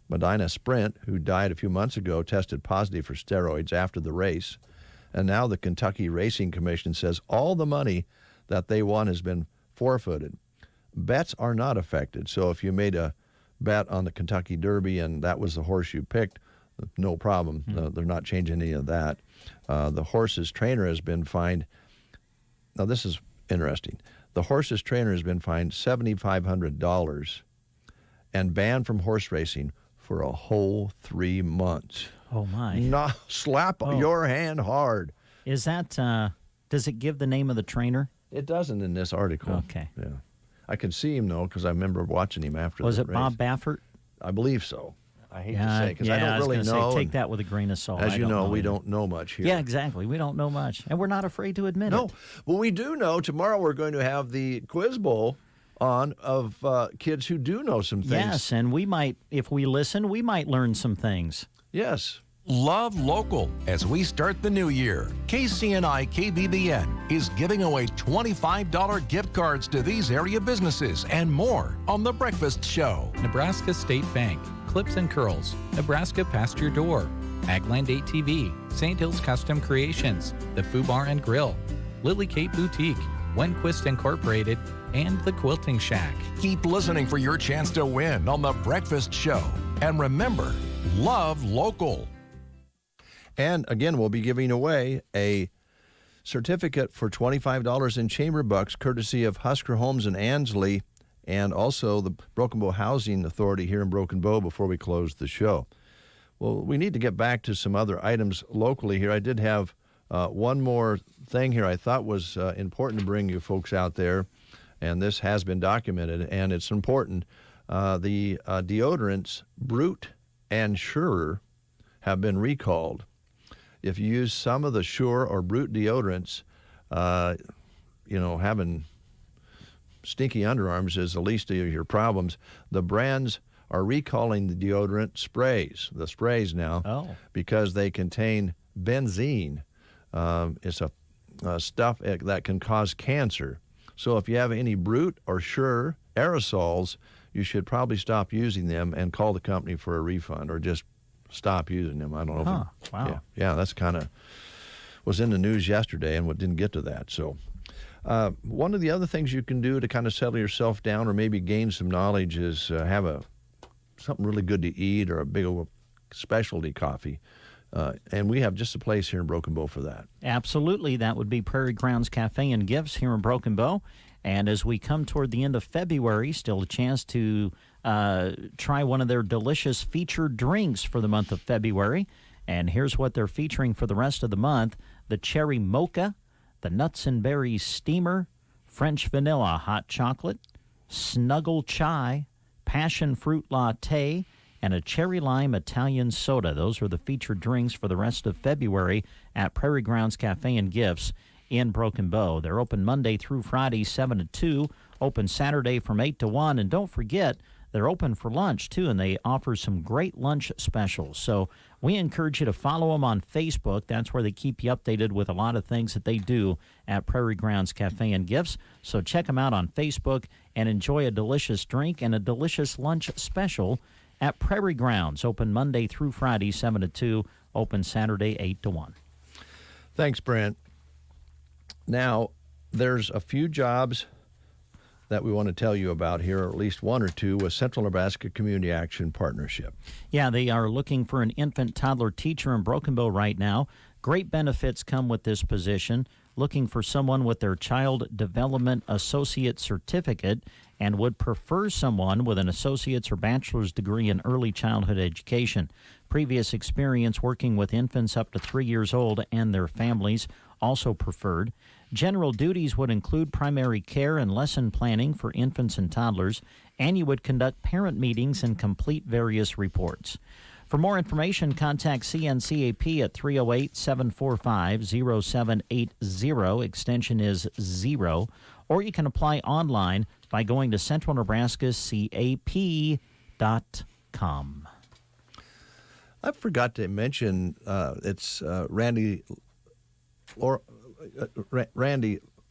Medina Sprint, who died a few months ago, tested positive for steroids after the race. And now the Kentucky Racing Commission says all the money that they won has been forfeited. Bets are not affected. So if you made a bet on the Kentucky Derby and that was the horse you picked, no problem. They're not changing any of that. The horse's trainer has been fined. Now, this is interesting. The horse's trainer has been fined $7,500 and banned from horse racing for a whole 3 months. Oh, my. No, slap your hand hard. Is that, does it give the name of the trainer? It doesn't in this article. Okay. Yeah. I could see him, though, because I remember watching him after Was the it race. Bob Baffert? I believe so. I hate to say, because I don't really know. Take that with a grain of salt. As you know, we don't know much here. Yeah, exactly. We don't know much, and we're not afraid to admit it. No. Well, we do know tomorrow we're going to have the Quiz Bowl on of kids who do know some things. Yes, and we might, if we listen, we might learn some things. Yes. Love local as we start the new year. KCNI KBBN is giving away $25 gift cards to these area businesses and more on The Breakfast Show. Nebraska State Bank, Clips and Curls, Nebraska Past Your Door, Agland 8TV, St. Hills Custom Creations, The Foo Bar and Grill, Lily Kate Boutique, Wenquist Incorporated, and The Quilting Shack. Keep listening for your chance to win on The Breakfast Show. And remember, love local. And again, we'll be giving away a certificate for $25 in chamber bucks, courtesy of Husker Homes in Ansley, and also the Broken Bow Housing Authority here in Broken Bow before we close the show. Well, we need to get back to some other items locally here. I did have one more thing here I thought was important to bring you folks out there, and this has been documented, and it's important. The deodorants Brute and Sure have been recalled. If you use some of the Sure or Brute deodorants, having stinky underarms is the least of your problems. The brands are recalling the deodorant sprays, because they contain benzene. It's a stuff that can cause cancer. So if you have any Brute or Sure aerosols, you should probably stop using them and call the company for a refund, or just stop using them. I don't know. Wow. Yeah, that's kind of was in the news yesterday and didn't get to that. So one of the other things you can do to kind of settle yourself down or maybe gain some knowledge is have something really good to eat or a big old specialty coffee. And we have just a place here in Broken Bow for that. Absolutely. That would be Prairie Grounds Cafe and Gifts here in Broken Bow. And as we come toward the end of February, still a chance to try one of their delicious featured drinks for the month of February. And here's what they're featuring for the rest of the month: the Cherry Mocha, the Nuts and Berries Steamer, French Vanilla Hot Chocolate, Snuggle Chai, Passion Fruit Latte, and a Cherry Lime Italian Soda. Those are the featured drinks for the rest of February at Prairie Grounds Cafe and Gifts in Broken Bow. They're open Monday through Friday, 7 to 2, open Saturday from 8 to 1, and don't forget, they're open for lunch, too, and they offer some great lunch specials. So we encourage you to follow them on Facebook. That's where they keep you updated with a lot of things that they do at Prairie Grounds Cafe and Gifts. So check them out on Facebook and enjoy a delicious drink and a delicious lunch special at Prairie Grounds. Open Monday through Friday, 7 to 2, open Saturday, 8 to 1. Thanks, Brent. Now, there's a few jobs that we want to tell you about here, or at least one or two, with Central Nebraska Community Action Partnership. Yeah, they are looking for an infant toddler teacher in Broken Bow right now. Great benefits come with this position. Looking for someone with their Child Development Associate Certificate and would prefer someone with an associate's or bachelor's degree in early childhood education. Previous experience working with infants up to 3 years old and their families also preferred. General duties would include primary care and lesson planning for infants and toddlers, and you would conduct parent meetings and complete various reports. For more information, contact CNCAP at 308-745-0780. Extension is 0. Or you can apply online by going to centralnebraskacap.com. I forgot to mention it's Randy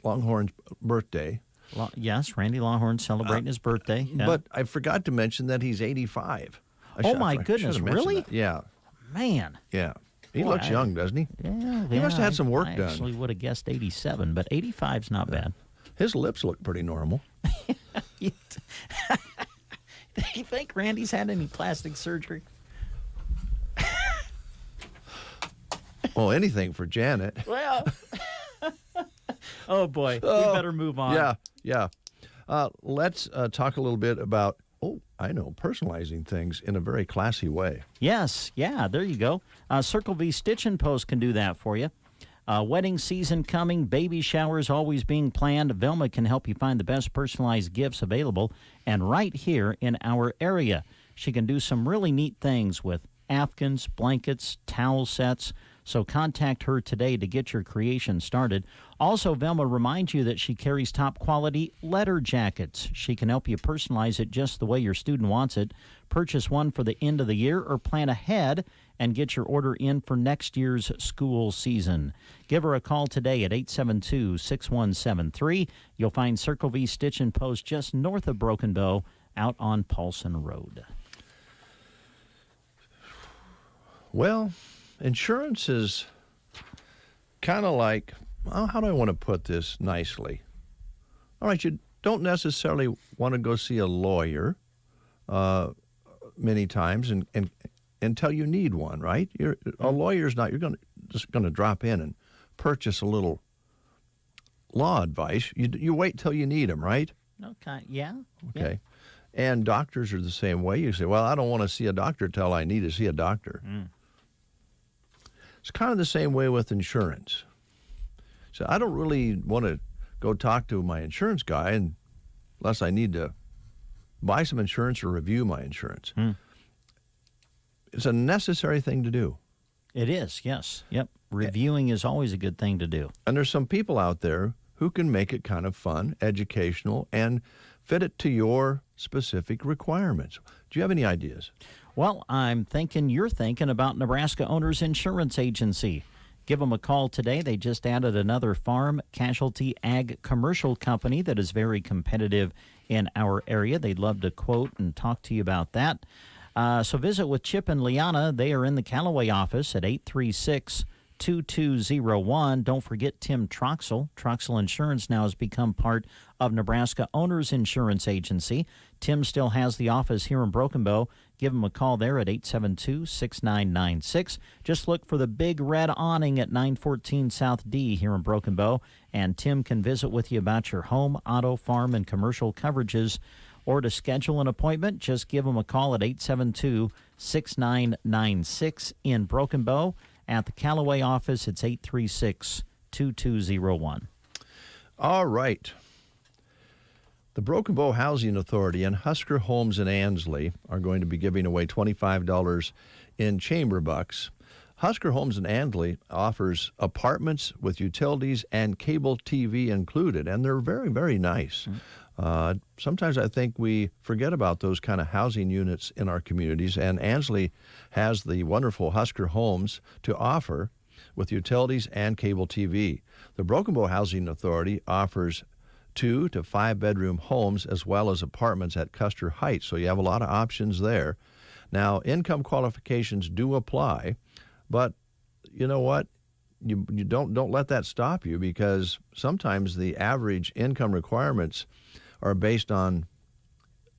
Longhorn's birthday. Yes, Randy Longhorn celebrating his birthday. Yeah. But I forgot to mention that he's 85. Oh, my goodness, really? That. Yeah. Man. Yeah. He looks young, doesn't he? Yeah. He must have had some work done. I actually would have guessed 87, but 85's not bad. His lips look pretty normal. Do you think Randy's had any plastic surgery? Well, anything for Janet. Well, oh boy, we better move on. Yeah. Let's talk a little bit about, personalizing things in a very classy way. Yes, yeah, there you go. Circle V Stitch and Post can do that for you. Wedding season coming, baby showers always being planned. Velma can help you find the best personalized gifts available, and right here in our area. She can do some really neat things with afghans, blankets, towel sets. So contact her today to get your creation started. Also, Velma reminds you that she carries top-quality letter jackets. She can help you personalize it just the way your student wants it. Purchase one for the end of the year or plan ahead and get your order in for next year's school season. Give her a call today at 872-6173. You'll find Circle V Stitch and Post just north of Broken Bow out on Paulson Road. Well, insurance is kind of like, how do I want to put this nicely? All right, you don't necessarily want to go see a lawyer many times until you need one, right? A lawyer's not, you're just going to drop in and purchase a little law advice. You wait till you need them, right? Okay, yeah. Okay. And doctors are the same way. You say, well, I don't want to see a doctor till I need to see a doctor. It's kind of the same way with insurance. So I don't really want to go talk to my insurance guy unless I need to buy some insurance or review my insurance. It's a necessary thing to do. It is, yes. Yep. Reviewing is always a good thing to do. And there's some people out there who can make it kind of fun, educational, and fit it to your specific requirements. Do you have any ideas? Well, I'm thinking you're thinking about Nebraska Owners Insurance Agency. Give them a call today. They just added another farm casualty ag commercial company that is very competitive in our area. They'd love to quote and talk to you about that. So visit with Chip and Liana. They are in the Callaway office at 836 2201. Don't forget Tim Troxel. Troxel Insurance now has become part of Nebraska Owners Insurance Agency. Tim still has the office here in Broken Bow. Give him a call there at 872-6996. Just look for the big red awning at 914 South D here in Broken Bow, and Tim can visit with you about your home, auto, farm, and commercial coverages. Or to schedule an appointment, just give him a call at 872-6996 in Broken Bow. At the Callaway office, it's 836-2201. All right. The Broken Bow Housing Authority and Husker Homes in Ansley are going to be giving away $25 in chamber bucks. Husker Homes in Ansley offers apartments with utilities and cable TV included, and they're very, very nice. Sometimes I think we forget about those kind of housing units in our communities, and Ansley has the wonderful Husker Homes to offer with utilities and cable TV. The Broken Bow Housing Authority offers 2 to 5 bedroom homes as well as apartments at Custer Heights, so you have a lot of options there. Now, income qualifications do apply, but you know what? You don't let that stop you, because sometimes the average income requirements are based on,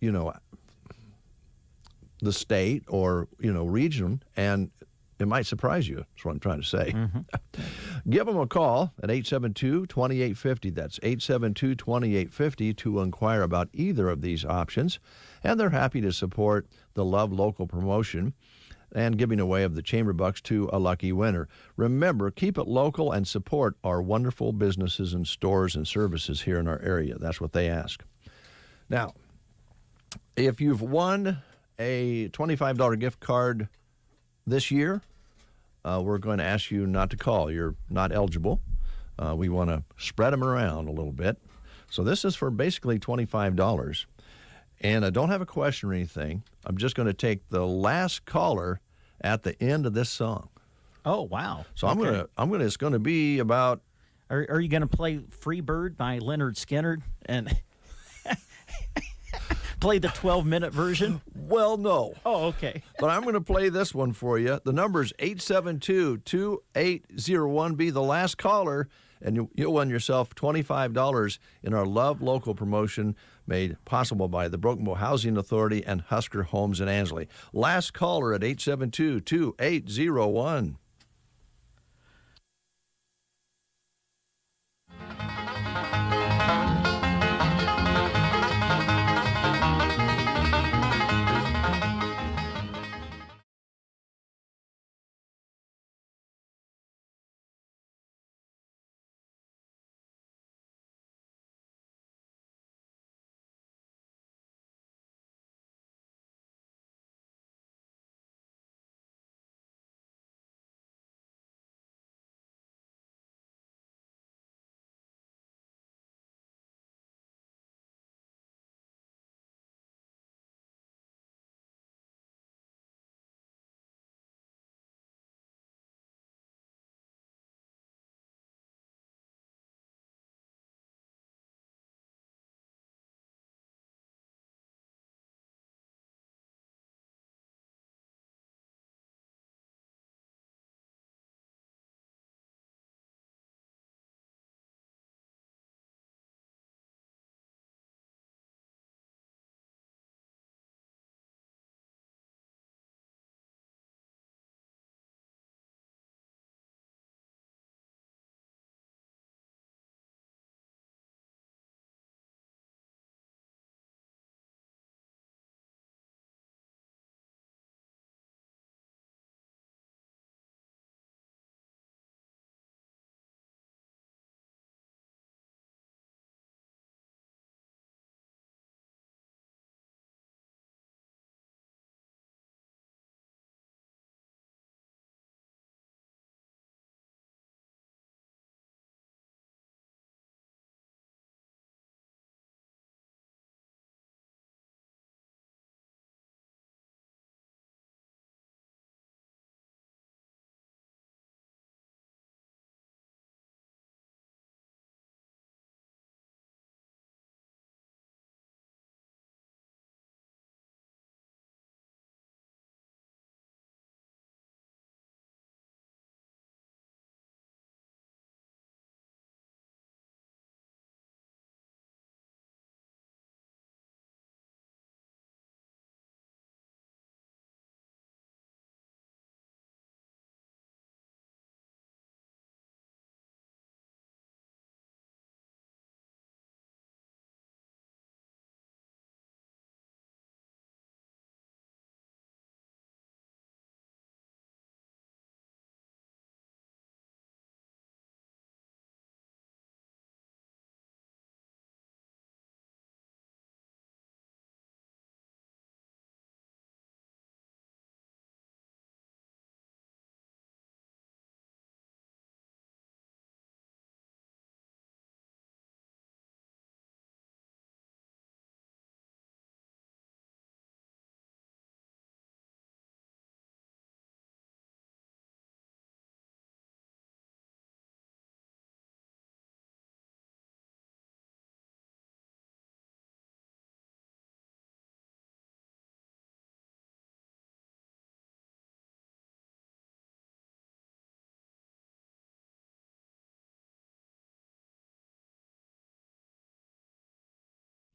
the state or, region, and it might surprise you. That's what I'm trying to say. Give them a call at 872-2850. That's 872-2850 to inquire about either of these options, and they're happy to support the Love Local promotion and giving away of the chamber bucks to a lucky winner. Remember, keep it local and support our wonderful businesses and stores and services here in our area. That's what they ask. Now, if you've won a $25 gift card this year, we're going to ask you not to call. You're not eligible. We want to spread them around a little bit. So this is for basically $25. And I don't have a question or anything. I'm just going to take the last caller at the end of this song. Oh, wow. So it's going to be about... Are you going to play Free Bird by Leonard Skinner and play the 12-minute version? Well, no. Oh, okay. But I'm going to play this one for you. The number's 872-2801. Be the last caller, and you'll win yourself $25 in our Love Local promotion made possible by the Broken Bow Housing Authority and Husker Homes in Ansley. Last caller at 872-2801.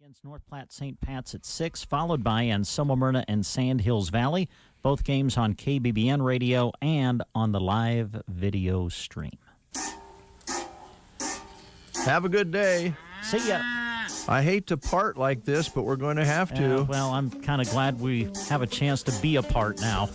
Against North Platte St. Pat's at 6, followed by Anselmo Myrna and Sand Hills Valley. Both games on KBBN Radio and on the live video stream. Have a good day. See ya. I hate to part like this, but we're going to have to. Well, I'm kind of glad we have a chance to be apart now.